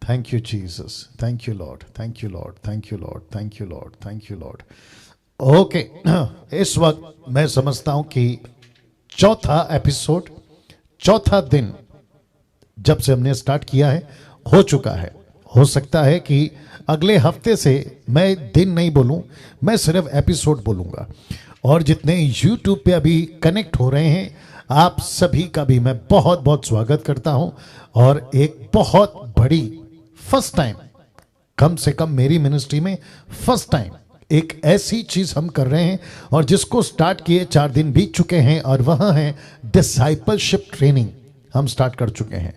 Thank you Jesus, thank you Lord, thank you Lord, thank you Lord, thank you Lord, thank you Lord. Okay, इस वक्त मैं समझता हूं कि चौथा एपिसोड, चौथा दिन जब से हमने स्टार्ट किया है हो चुका है। हो सकता है कि अगले हफ्ते से मैं दिन नहीं बोलूं, मैं सिर्फ एपिसोड बोलूंगा। और जितने YouTube पे अभी कनेक्ट हो रहे हैं, आप सभी का भी मैं बहुत बहुत स्वागत करता हूं। और एक बहुत बड़ी फर्स्ट टाइम, कम से कम मेरी मिनिस्ट्री में फर्स्ट टाइम एक ऐसी चीज हम कर रहे हैं, और जिसको स्टार्ट किए 4 दिन बीत चुके हैं, और वह है डिसाइपलशिप ट्रेनिंग। हम स्टार्ट कर चुके हैं।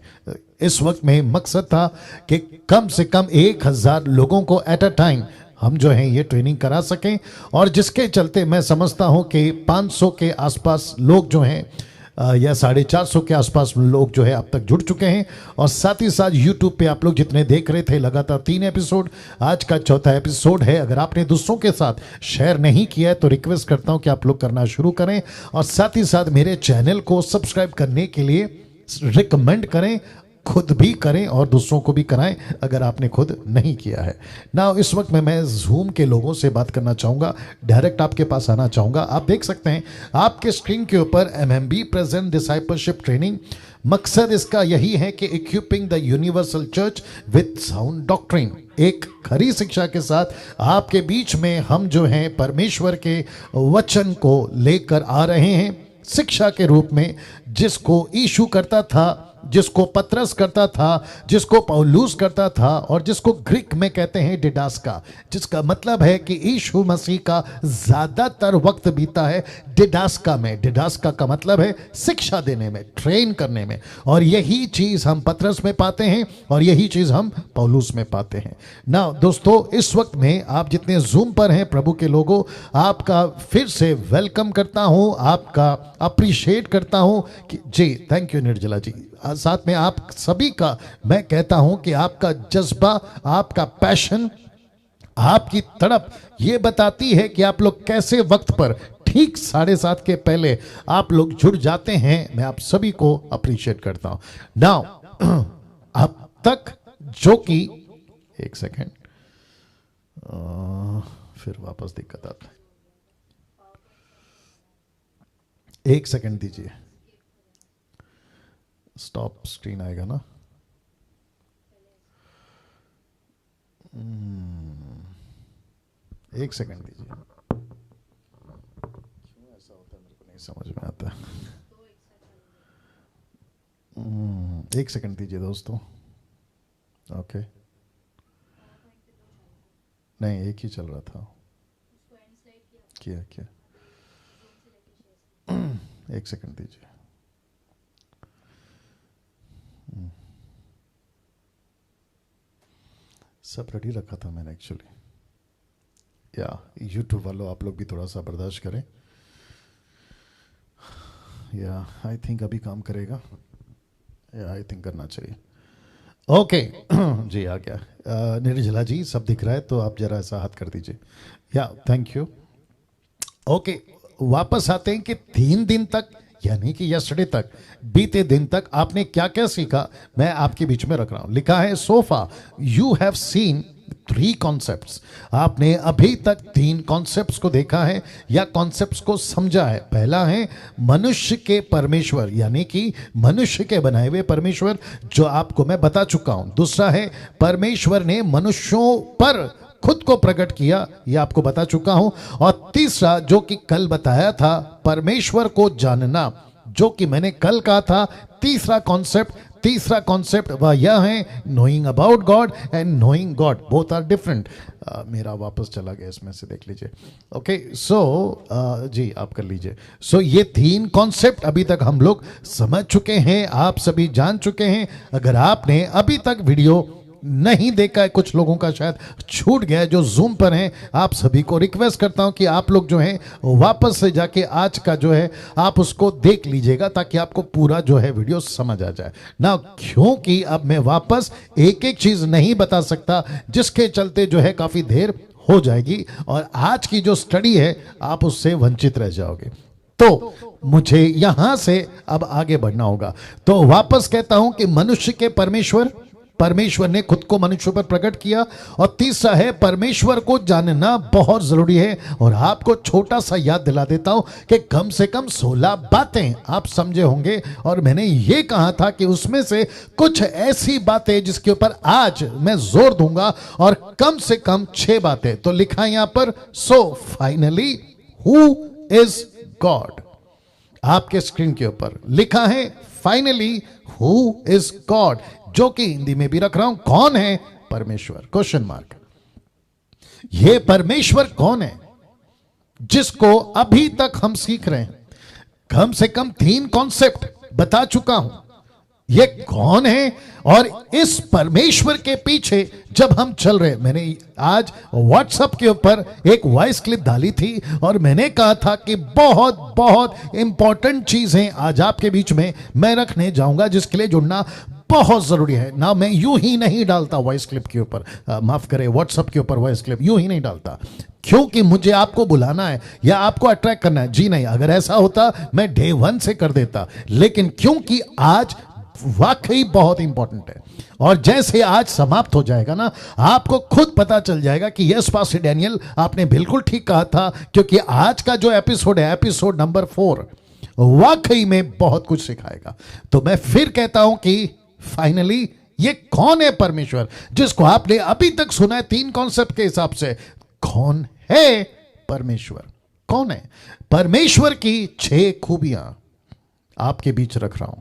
इस वक्त में मकसद था कि कम से कम 1000 लोगों को एट अ टाइम हम जो है ये ट्रेनिंग करा सकें, और जिसके चलते मैं समझता हूं कि 500 के आसपास लोग जो हैं या 450 के आसपास लोग जो है अब तक जुड़ चुके हैं। और साथ ही साथ YouTube पे आप लोग जितने देख रहे थे लगातार 3 एपिसोड, आज का चौथा एपिसोड है। अगर आपने दूसरों के साथ शेयर नहीं किया है तो रिक्वेस्ट करता हूं कि आप लोग करना शुरू करें, और साथ ही साथ मेरे चैनल को सब्सक्राइब करने के लिए रिकमेंड करें, खुद भी करें और दूसरों को भी कराएं अगर आपने खुद नहीं किया है ना। इस वक्त में मैं जूम के लोगों से बात करना चाहूँगा, डायरेक्ट आपके पास आना चाहूँगा। आप देख सकते हैं आपके स्क्रीन के ऊपर MMB प्रेजेंट डिसाइपलशिप ट्रेनिंग। मकसद इसका यही है कि equipping the universal church with sound doctrine, एक खरी शिक्षा के साथ आपके बीच में हम जो हैं परमेश्वर के वचन को लेकर आ रहे हैं शिक्षा के रूप में, जिसको यीशु करता था, जिसको पतरस करता था, जिसको पौलुस करता था, और जिसको ग्रीक में कहते हैं डिडास्का, जिसका मतलब है कि यीशु मसीह का ज्यादातर वक्त बीता है डिडास्का में। डिडास्का का मतलब है शिक्षा देने में, ट्रेन करने में, और यही चीज हम पतरस में पाते हैं और यही चीज हम पौलुस में पाते हैं ना। दोस्तों, इस वक्त में आप जितने जूम पर हैं प्रभु के लोगों, आपका फिर से वेलकम करता हूं, आपका अप्रिशिएट करता हूं कि जी, थैंक यू निर्जला जी। साथ में आप सभी का मैं कहता हूं कि आपका जज्बा, आपका पैशन, आपकी तड़प ये बताती है कि आप लोग कैसे वक्त पर ठीक 7:30 के पहले आप लोग जुड़ जाते हैं। मैं आप सभी को अप्रिशिएट करता हूं। नाउ अब तक जो कि एक सेकेंड, फिर वापस दिक्कत आता है, एक सेकेंड दीजिए, स्टॉप स्क्रीन आएगा ना। एक सेकंड दीजिए, क्यों ऐसा होता है मेरे को नहीं समझ में आता। एक सेकंड दीजिए दोस्तों। ओके, नहीं एक ही चल रहा था, क्या क्या, एक सेकंड दीजिए। सब रेडी रखा था मैंने एक्चुअली। या यूट्यूब वालों, आप लोग भी थोड़ा सा बर्दाश्त करें। या आई थिंक अभी काम करेगा, या आई थिंक करना चाहिए। ओके जी, आ गया। निर्जला जी सब दिख रहा है तो आप जरा ऐसा हाथ कर दीजिए। या थैंक यू। ओके, वापस आते हैं कि 3 दिन तक, यानी कि यस्टरडे तक, बीते दिन तक आपने क्या क्या सीखा, मैं आपके बीच में रख रहा हूं। लिखा है sofa you have seen 3 concepts. आपने अभी तक 3 कॉन्सेप्ट्स को देखा है या कॉन्सेप्ट्स को समझा है। पहला है मनुष्य के परमेश्वर, यानी कि मनुष्य के बनाए हुए परमेश्वर, जो आपको मैं बता चुका हूं। दूसरा है परमेश्वर ने मनुष्यों पर खुद को प्रकट किया, यह आपको बता चुका हूं। और तीसरा जो कि कल बताया था, परमेश्वर को जानना, जो कि मैंने कल कहा था तीसरा कॉन्सेप्ट वह यह है knowing about God and knowing God, both are different. मेरा वापस चला गया, इसमें से देख लीजिए। ओके, सो जी आप कर लीजिए। सो ये 3 कॉन्सेप्ट अभी तक हम लोग समझ चुके हैं, आप सभी जान चुके हैं। अगर आपने अभी तक वीडियो नहीं देखा है, कुछ लोगों का शायद छूट गया है जो जूम पर हैं, आप सभी को रिक्वेस्ट करता हूं कि आप लोग जो हैं वापस से जाके आज का जो है आप उसको देख लीजिएगा, ताकि आपको पूरा जो है वीडियो समझ आ जाए ना। क्योंकि अब मैं वापस एक एक चीज नहीं बता सकता, जिसके चलते जो है काफी देर हो जाएगी, और आज की जो स्टडी है आप उससे वंचित रह जाओगे। तो मुझे यहां से अब आगे बढ़ना होगा। तो वापस कहता हूं कि मनुष्य के परमेश्वर, परमेश्वर ने खुद को मनुष्य पर प्रकट किया। और तीसरा है परमेश्वर को जानना बहुत जरूरी है। और आपको छोटा सा याद दिला देता हूं कि कम से कम 16 बातें आप समझे होंगे, और मैंने ये कहा था कि उसमें से कुछ ऐसी बातें जिसके ऊपर आज मैं जोर दूंगा, और कम से कम 6 बातें तो लिखा है यहां पर। So finally who is God, आपके स्क्रीन के ऊपर लिखा है फाइनली हु इज गॉड, जो कि हिंदी में भी रख रहा हूं, कौन है परमेश्वर, क्वेश्चन मार्क। ये परमेश्वर कौन है जिसको अभी तक हम सीख रहे हैं। कम से कम 3 कॉन्सेप्ट बता चुका हूं, ये कौन है और इस परमेश्वर के पीछे जब हम चल रहे। मैंने आज व्हाट्सएप के ऊपर एक वॉइस क्लिप डाली थी और मैंने कहा था कि बहुत बहुत इंपॉर्टेंट चीजें आज आपके बीच में मैं रखने जाऊंगा, जिसके लिए जुड़ना बहुत जरूरी है ना। मैं यूं ही नहीं डालता वॉइस क्लिप के ऊपर, माफ करें, व्हाट्सएप के ऊपर वॉइस क्लिप यूं ही नहीं डालता, क्योंकि मुझे आपको बुलाना है या आपको अट्रैक्ट करना है। जी नहीं, अगर ऐसा होता मैं डे 1 से कर देता, लेकिन क्योंकि आज वाकई बहुत इंपॉर्टेंट है और जैसे आज समाप्त हो जाएगा ना, आपको खुद पता चल जाएगा कि यस पास्टर डैनियल आपने बिल्कुल ठीक कहा था, क्योंकि आज का जो एपिसोड है, एपिसोड नंबर 4, वाकई में बहुत कुछ सिखाएगा। तो मैं फिर कहता हूं कि फाइनली ये कौन है परमेश्वर जिसको आपने अभी तक सुना है 3 कॉन्सेप्ट के हिसाब से। कौन है परमेश्वर, कौन है परमेश्वर की 6 खूबियां आपके बीच रख रहा हूं।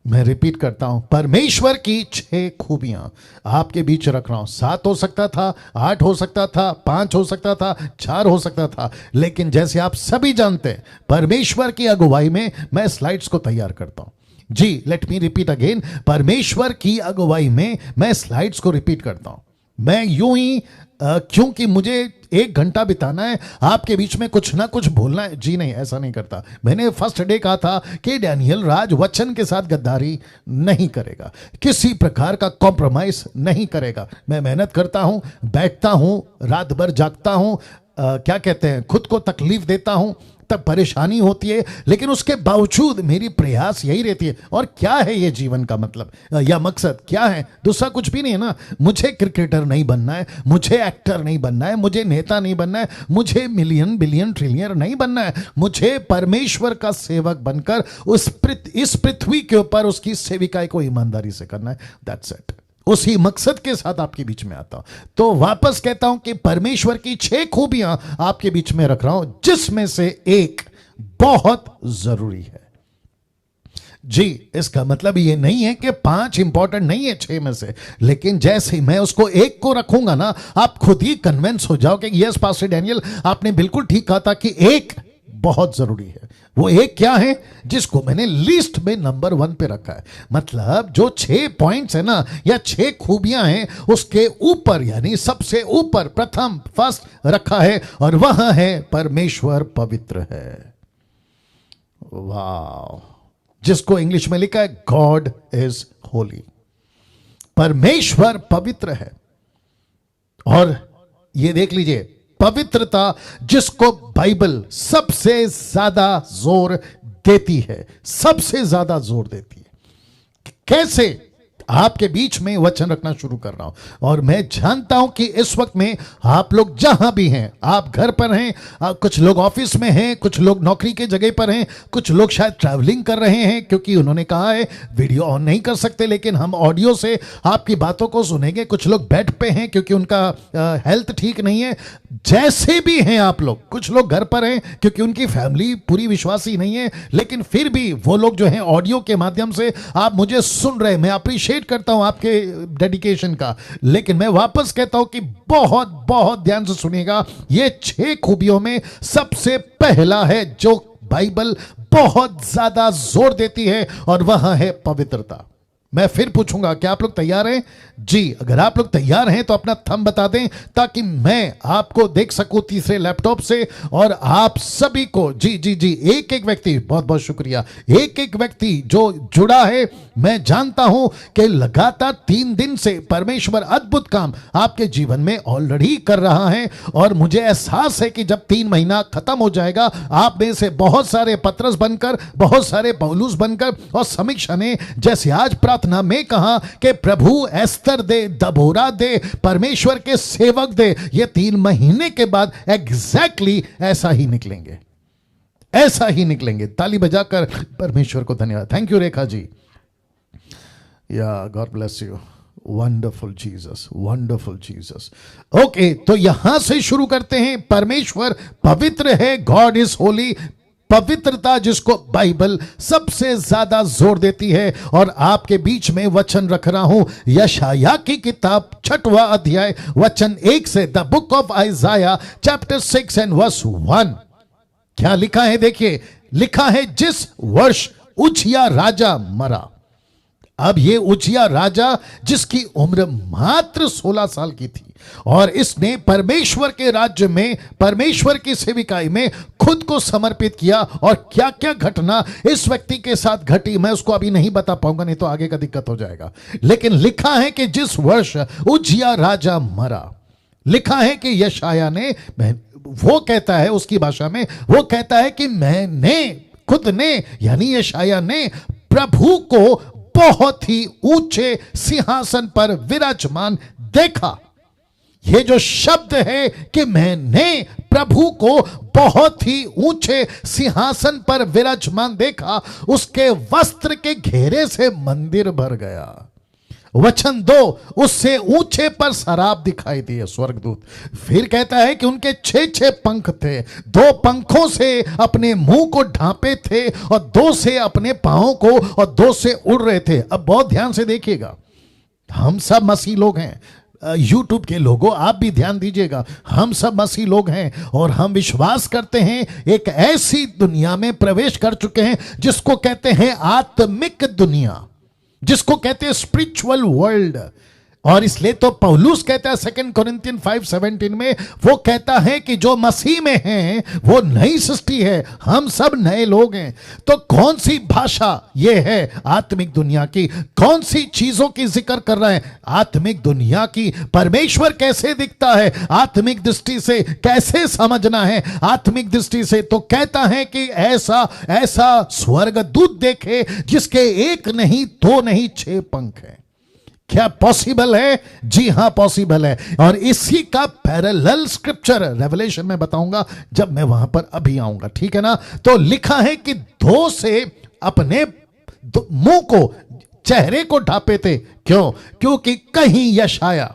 मैं रिपीट करता हूं, परमेश्वर की 6 खूबियां आपके बीच रख रहा हूं। 7 हो सकता था, 8 हो सकता था, 5 हो सकता था, 4 हो सकता था, लेकिन जैसे आप सभी जानते हैं परमेश्वर की अगुवाई में मैं स्लाइड्स को तैयार करता हूं। जी, लेट मी रिपीट अगेन, परमेश्वर की अगुवाई में मैं स्लाइड्स को रिपीट करता हूं। मैं यूं ही क्योंकि मुझे 1 घंटा बिताना है आपके बीच में कुछ ना कुछ बोलना है, जी नहीं, ऐसा नहीं करता। मैंने फर्स्ट डे कहा था कि डैनियल राज वचन के साथ गद्दारी नहीं करेगा, किसी प्रकार का कॉम्प्रोमाइज नहीं करेगा। मैं मेहनत करता हूं, बैठता हूं, रात भर जागता हूं, क्या कहते हैं, खुद को तकलीफ देता हूं, तब परेशानी होती है, लेकिन उसके बावजूद मेरी प्रयास यही रहती है। और क्या है ये जीवन का मतलब या मकसद क्या है? दूसरा कुछ भी नहीं है ना। मुझे क्रिकेटर नहीं बनना है, मुझे एक्टर नहीं बनना है, मुझे नेता नहीं बनना है, मुझे मिलियन बिलियन ट्रिलियन नहीं बनना है। मुझे परमेश्वर का सेवक बनकर इस पृथ्वी के ऊपर उसकी सेविकाई को ईमानदारी से करना है। That's it. उसी मकसद के साथ आपके बीच में आता हूं। तो वापस कहता हूं कि परमेश्वर की 6 खूबियां आपके बीच में रख रहा हूं, जिसमें से एक बहुत जरूरी है। जी, इसका मतलब ये नहीं है कि 5 इंपॉर्टेंट नहीं है 6 में से, लेकिन जैसे ही मैं उसको एक को रखूंगा ना, आप खुद ही कन्विंस हो जाओगे कि यस पास्टर डैनियल आपने बिल्कुल ठीक कहा था कि एक बहुत जरूरी है। वो एक क्या है जिसको मैंने लिस्ट में नंबर 1 पे रखा है। मतलब जो 6 पॉइंट्स है ना, या 6 खूबियां हैं, उसके ऊपर यानी सबसे ऊपर प्रथम फर्स्ट रखा है, और वह है परमेश्वर पवित्र है। वाह, जिसको इंग्लिश में लिखा है गॉड इज होली। परमेश्वर पवित्र है। और ये देख लीजिए, पवित्रता जिसको बाइबल सबसे ज्यादा जोर देती है, सबसे ज्यादा जोर देती है। कैसे? आपके बीच में वचन रखना शुरू कर रहा हूं, और मैं जानता हूं कि इस वक्त में आप लोग जहां भी हैं, आप घर पर हैं, कुछ लोग ऑफिस में हैं, कुछ लोग नौकरी के जगह पर हैं, कुछ लोग शायद ट्रैवलिंग कर रहे हैं, क्योंकि उन्होंने कहा है वीडियो ऑन नहीं कर सकते, लेकिन हम ऑडियो से आपकी बातों को सुनेंगे। कुछ लोग बेड पे हैं क्योंकि उनका हेल्थ ठीक नहीं है। जैसे भी हैं आप लोग, कुछ लोग घर पर हैं क्योंकि उनकी फैमिली पूरी विश्वासी नहीं है, लेकिन फिर भी वो लोग जो हैं ऑडियो के माध्यम से आप मुझे सुन रहे हैं। मैं अप्रिशिएट करता हूं आपके डेडिकेशन का, लेकिन मैं वापस कहता हूं कि बहुत बहुत ध्यान से सुनिएगा। ये 6 खूबियों में सबसे पहला है जो बाइबल बहुत ज्यादा जोर देती है, और वह है पवित्रता। मैं फिर पूछूंगा, क्या आप लोग तैयार हैं? जी, अगर आप लोग तैयार हैं तो अपना थंब बता दें, ताकि मैं आपको देख सकूं तीसरे लैपटॉप से, और आप सभी को जी जी जी, एक एक व्यक्ति, बहुत बहुत शुक्रिया, एक एक व्यक्ति जो जुड़ा है। मैं जानता हूं कि लगातार 3 दिन से परमेश्वर अद्भुत काम आपके जीवन में ऑलरेडी कर रहा है, और मुझे एहसास है कि जब 3 महीना खत्म हो जाएगा, आप में से बहुत सारे पत्रस बनकर, बहुत सारे पौलुस बनकर, और समीक्षा ने जैसे आज प्रार्थना प्रार्थना में कहा कि प्रभु एस्तर दे, दबोरा दे, परमेश्वर के सेवक दे, ये 3 महीने के बाद एग्जैक्टली ऐसा ही निकलेंगे, ऐसा ही निकलेंगे। ताली बजाकर परमेश्वर को धन्यवाद। थैंक यू रेखा जी, या God bless you, wonderful Jesus, wonderful Jesus. Okay, तो यहां से शुरू करते हैं। परमेश्वर पवित्र है, गॉड इज होली। पवित्रता जिसको बाइबल सबसे ज्यादा जोर देती है, और आपके बीच में वचन रख रहा हूं यशाया की किताब 6वां अध्याय वचन 1 से, the book of Isaiah chapter 6 and verse 1। क्या लिखा है देखिए, लिखा है जिस वर्ष उजिया राजा मरा। अब ये उजिया राजा जिसकी उम्र मात्र 16 साल की थी, और इसने परमेश्वर के राज्य में, परमेश्वर की सेविकाई में खुद को समर्पित किया। और क्या क्या घटना इस व्यक्ति के साथ घटी मैं उसको अभी नहीं बता पाऊंगा, नहीं तो आगे का दिक्कत हो जाएगा। लेकिन लिखा है कि जिस वर्ष उजिया राजा मरा, लिखा है कि यशाया ने, वो कहता है उसकी भाषा में, वो कहता है कि मैंने, खुद ने यानी यशाया ने प्रभु को बहुत ही ऊंचे सिंहासन पर विराजमान देखा। ये जो शब्द है कि मैंने प्रभु को बहुत ही ऊंचे सिंहासन पर विराजमान देखा, उसके वस्त्र के घेरे से मंदिर भर गया। वचन 2, उससे ऊंचे पर शराब दिखाई दी है, स्वर्गदूत। फिर कहता है कि उनके 6 पंख थे, 2 पंखों से अपने मुंह को ढांपे थे, और 2 से अपने पांवों को, और 2 से उड़ रहे थे। अब बहुत ध्यान से देखिएगा, हम सब मसीह लोग हैं। यूट्यूब के लोगों आप भी ध्यान दीजिएगा, हम सब मसीह लोग हैं, और हम विश्वास करते हैं एक ऐसी दुनिया में प्रवेश कर चुके हैं जिसको कहते हैं आत्मिक दुनिया, जिसको कहते हैं स्पिरिचुअल वर्ल्ड। और इसलिए तो पौलुस कहता है 2 कोरिन्थियन 5:17 में, वो कहता है कि जो मसीह में हैं वो नई सृष्टि है, हम सब नए लोग हैं। तो कौन सी भाषा ये है आत्मिक दुनिया की, कौन सी चीजों की जिक्र कर रहा है आत्मिक दुनिया की। परमेश्वर कैसे दिखता है आत्मिक दृष्टि से, कैसे समझना है आत्मिक दृष्टि से, तो कहता है कि ऐसा ऐसा स्वर्गदूत देखे जिसके 1 नहीं 2 नहीं 6 पंख हैं। क्या पॉसिबल है? जी हां पॉसिबल है। और इसी का पैरेलल स्क्रिप्चर रेवलेशन में बताऊंगा जब मैं वहां पर अभी आऊंगा, ठीक है ना। तो लिखा है कि 2 से अपने मुंह को, चेहरे को ढांपे थे। क्यों? क्योंकि कहीं यशाया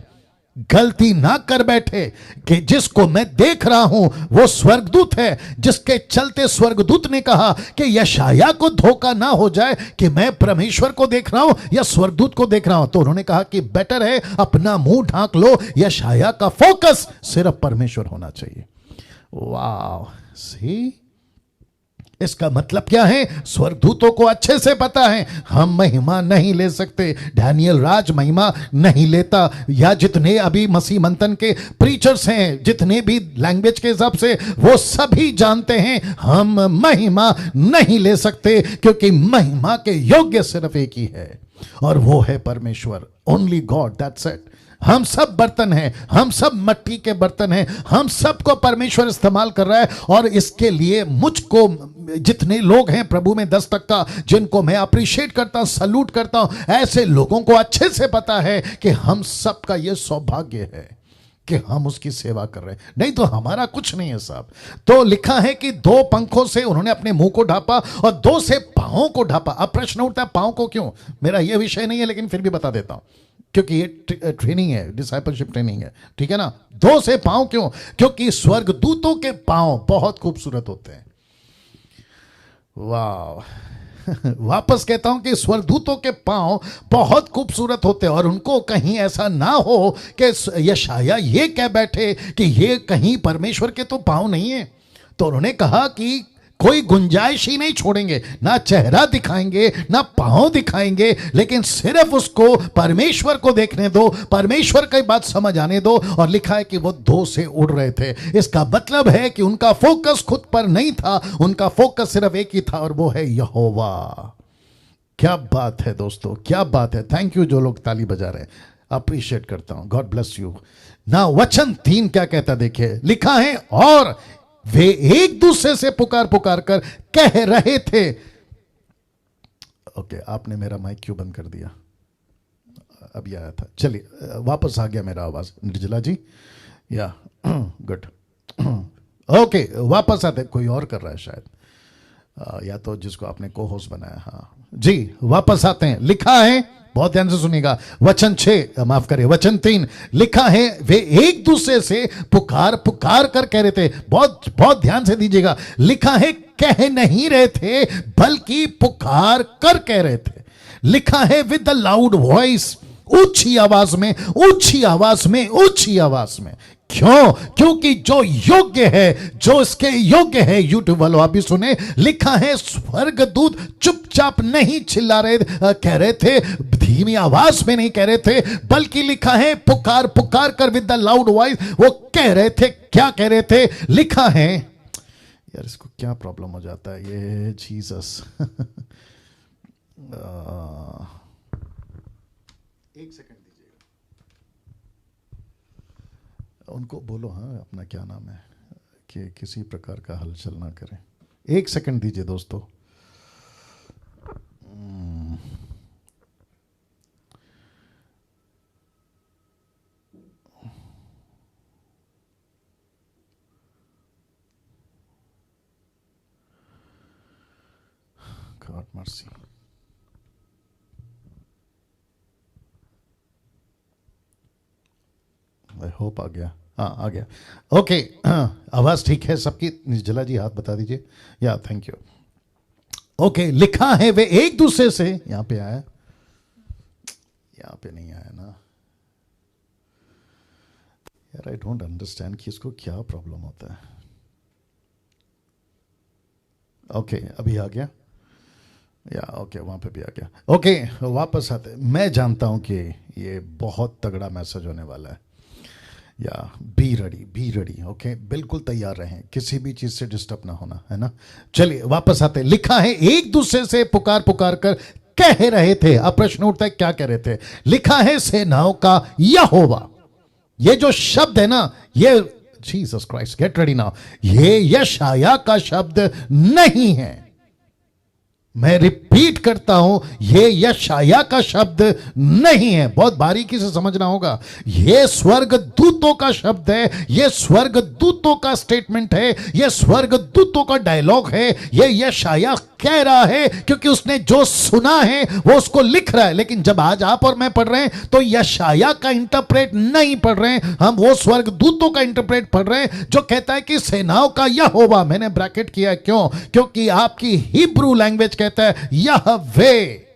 गलती ना कर बैठे कि जिसको मैं देख रहा हूं वो स्वर्गदूत है, जिसके चलते स्वर्गदूत ने कहा कि यशाया को धोखा ना हो जाए कि मैं परमेश्वर को देख रहा हूं या स्वर्गदूत को देख रहा हूं। तो उन्होंने कहा कि बेटर है अपना मुंह ढांक लो, यशाया का फोकस सिर्फ परमेश्वर होना चाहिए। वाह, सी इसका मतलब क्या है? स्वर्गदूतों को अच्छे से पता है हम महिमा नहीं ले सकते। डैनियल राज महिमा नहीं लेता, या जितने अभी मसीह मंथन के प्रीचर्स हैं, जितने भी लैंग्वेज के हिसाब से, वो सभी जानते हैं हम महिमा नहीं ले सकते, क्योंकि महिमा के योग्य सिर्फ एक ही है, और वो है परमेश्वर। Only God, that's it. हम सब बर्तन हैं, हम सब मिट्टी के बर्तन हैं, हम सबको परमेश्वर इस्तेमाल कर रहा है। और इसके लिए मुझको, जितने लोग हैं प्रभु में 10% जिनको मैं अप्रिशिएट करता हूं, सल्यूट करता हूं, ऐसे लोगों को अच्छे से पता है कि हम सबका यह सौभाग्य है कि हम उसकी सेवा कर रहे हैं, नहीं तो हमारा कुछ नहीं है साहब। तो लिखा है कि 2 पंखों से उन्होंने अपने मुंह को ढांपा और 2 से पांवों को ढांपा। अब प्रश्न उठता है पांव को क्यों? मेरा यह विषय नहीं है, लेकिन फिर भी बता देता हूं, क्योंकि ये ट्रेनिंग है, डिसाइपलशिप ट्रेनिंग है, ठीक है ना। 2 से पांव क्यों? क्योंकि स्वर्गदूतों के पांव बहुत खूबसूरत होते हैं। वाह वापस कहता हूं कि स्वर्गदूतों के पांव बहुत खूबसूरत होते हैं, और उनको कहीं ऐसा ना हो कि यशाया ये कह बैठे कि ये कहीं परमेश्वर के तो पांव नहीं है। तो उन्होंने कहा कि कोई गुंजाइश ही नहीं छोड़ेंगे, ना चेहरा दिखाएंगे ना पांव दिखाएंगे, लेकिन सिर्फ उसको परमेश्वर को देखने दो, परमेश्वर की बात समझ आने दो। और लिखा है कि वो 2 से उड़ रहे थे। इसका मतलब है कि उनका फोकस खुद पर नहीं था, उनका फोकस सिर्फ एक ही था, और वो है यहोवा। क्या बात है दोस्तों, क्या बात है। थैंक यू जो लोग ताली बजा रहे हैं, अप्रिशिएट करता हूं, गॉड ब्लेस यू। ना वचन 3 क्या कहता देखिए, लिखा है और वे एक दूसरे से पुकार पुकार कर कह रहे थे। ओके, आपने मेरा माइक क्यों बंद कर दिया? अभी आया था। चलिए वापस आ गया मेरा आवाज निर्जला जी, या गुड। ओके वापस आते, कोई और कर रहा है शायद, या तो जिसको आपने को होस्ट बनाया। हाँ जी वापस आते हैं। लिखा है, बहुत ध्यान से सुनिएगा, वचन 6 माफ करिए वचन 3 लिखा है, वे एक दूसरे से पुकार पुकार कर कह रहे थे। बहुत बहुत ध्यान से दीजिएगा, लिखा है कह नहीं रहे थे बल्कि पुकार कर कह रहे थे। लिखा है विद द लाउड वॉइस, ऊंची आवाज में, ऊंची आवाज में, ऊंची आवाज में। क्यों? क्योंकि जो योग्य है, जो इसके योग्य है, यूट्यूब वालों आप भी सुने, लिखा है स्वर्गदूत चुपचाप नहीं चिल्ला रहे, कह रहे थे, धीमी आवाज में नहीं कह रहे थे, बल्कि लिखा है पुकार पुकार कर विद द लाउड वॉइस वो कह रहे थे। क्या कह रहे थे? लिखा है, यार इसको क्या प्रॉब्लम हो जाता है ये जीसस। एक सेकंड दीजिएगा, उनको बोलो हाँ अपना क्या नाम है कि किसी प्रकार का हलचल ना करें। एक सेकंड दीजिए दोस्तों। God mercy. आई होप आ गया, हाँ आ गया। ओके आवाज ठीक है सबकी? निर्जला जी हाथ बता दीजिए, या थैंक यू। ओके लिखा है वे एक दूसरे से, यहां पे आया, यहां पे नहीं आया ना यार, आई डोंट अंडरस्टैंड कि इसको क्या प्रॉब्लम होता है। ओके अभी आ गया, या ओके वहां पे भी आ गया। ओके वापस आते। मैं जानता हूं कि ये बहुत तगड़ा मैसेज होने वाला है, या बी रेडी। ओके बिल्कुल तैयार रहें, किसी भी चीज से डिस्टर्ब ना होना, है ना। चलिए वापस आते। लिखा है एक दूसरे से पुकार पुकार कर कह रहे थे। अब प्रश्न उठता है क्या कह रहे थे? लिखा है सेनाओं का यहोवा। ये जो शब्द है ना, ये Jesus Christ get ready now, ये यशाया का शब्द नहीं है। मैं रिपीट करता हूं, ये यशाया का शब्द नहीं है। बहुत बारीकी से समझना होगा, ये स्वर्गदूतों का शब्द है, ये स्वर्गदूतों का स्टेटमेंट है, ये स्वर्गदूतों का डायलॉग है। ये यशाया कह रहा है क्योंकि उसने जो सुना है वो उसको लिख रहा है। लेकिन जब आज आप और मैं पढ़ रहे हैं तो यशाया का इंटरप्रेट नहीं पढ़ रहे हैं, हम वो स्वर्गदूतों का इंटरप्रेट पढ़ रहे हैं जो कहता है कि सेनाओं का यहोवा। मैंने ब्रैकेट किया है, क्यों? क्योंकि आपकी हिब्रू लैंग्वेज कहता है यहवे,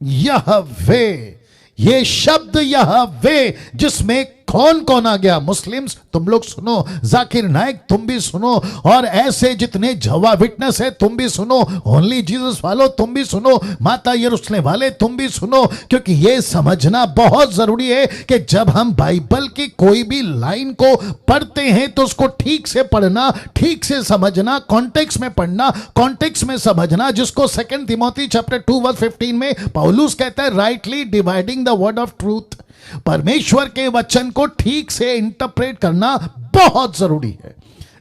यहवे। ये शब्द यहवे जिसमें कौन कौन आ गया? मुस्लिम्स तुम लोग सुनो, जाकिर नाइक तुम भी सुनो, और ऐसे जितने जवा विटनेस है तुम भी सुनो, ओनली जीसस वालों तुम भी सुनो, माता यरूशलेम वाले तुम भी सुनो। क्योंकि ये समझना बहुत जरूरी है कि जब हम बाइबल की कोई भी लाइन को पढ़ते हैं तो उसको ठीक से पढ़ना, ठीक से समझना, कॉन्टेक्स्ट में पढ़ना, कॉन्टेक्स्ट में समझना, जिसको 2 तिमोथी चैप्टर 2:15 में पौलुस कहता है rightly dividing the word of truth. परमेश्वर के वचन को ठीक से इंटरप्रेट करना बहुत जरूरी है।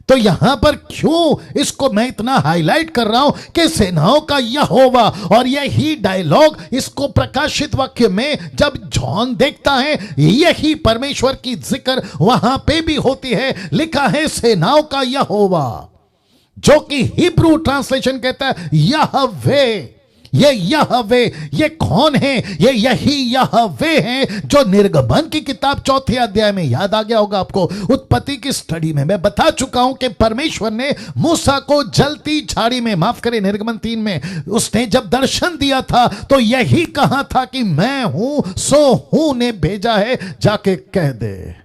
तो यहां पर क्यों इसको मैं इतना हाईलाइट कर रहा हूं कि सेनाओं का यहोवा, और यही डायलॉग इसको प्रकाशित वाक्य में जब जॉन देखता है, यही परमेश्वर की जिक्र वहां पे भी होती है। लिखा है सेनाओं का यहोवा, जो कि हिब्रू ट्रांसलेशन कहता है यहवे। ये यहवे, ये कौन है? ये यही यहवे है जो निर्गमन की किताब 4 अध्याय में, याद आ गया होगा आपको, उत्पत्ति की स्टडी में मैं बता चुका हूं कि परमेश्वर ने मूसा को जलती झाड़ी में, माफ करें निर्गमन 3 में, उसने जब दर्शन दिया था तो यही कहा था कि मैं हूं सो हूं ने भेजा है, जाके कह दे।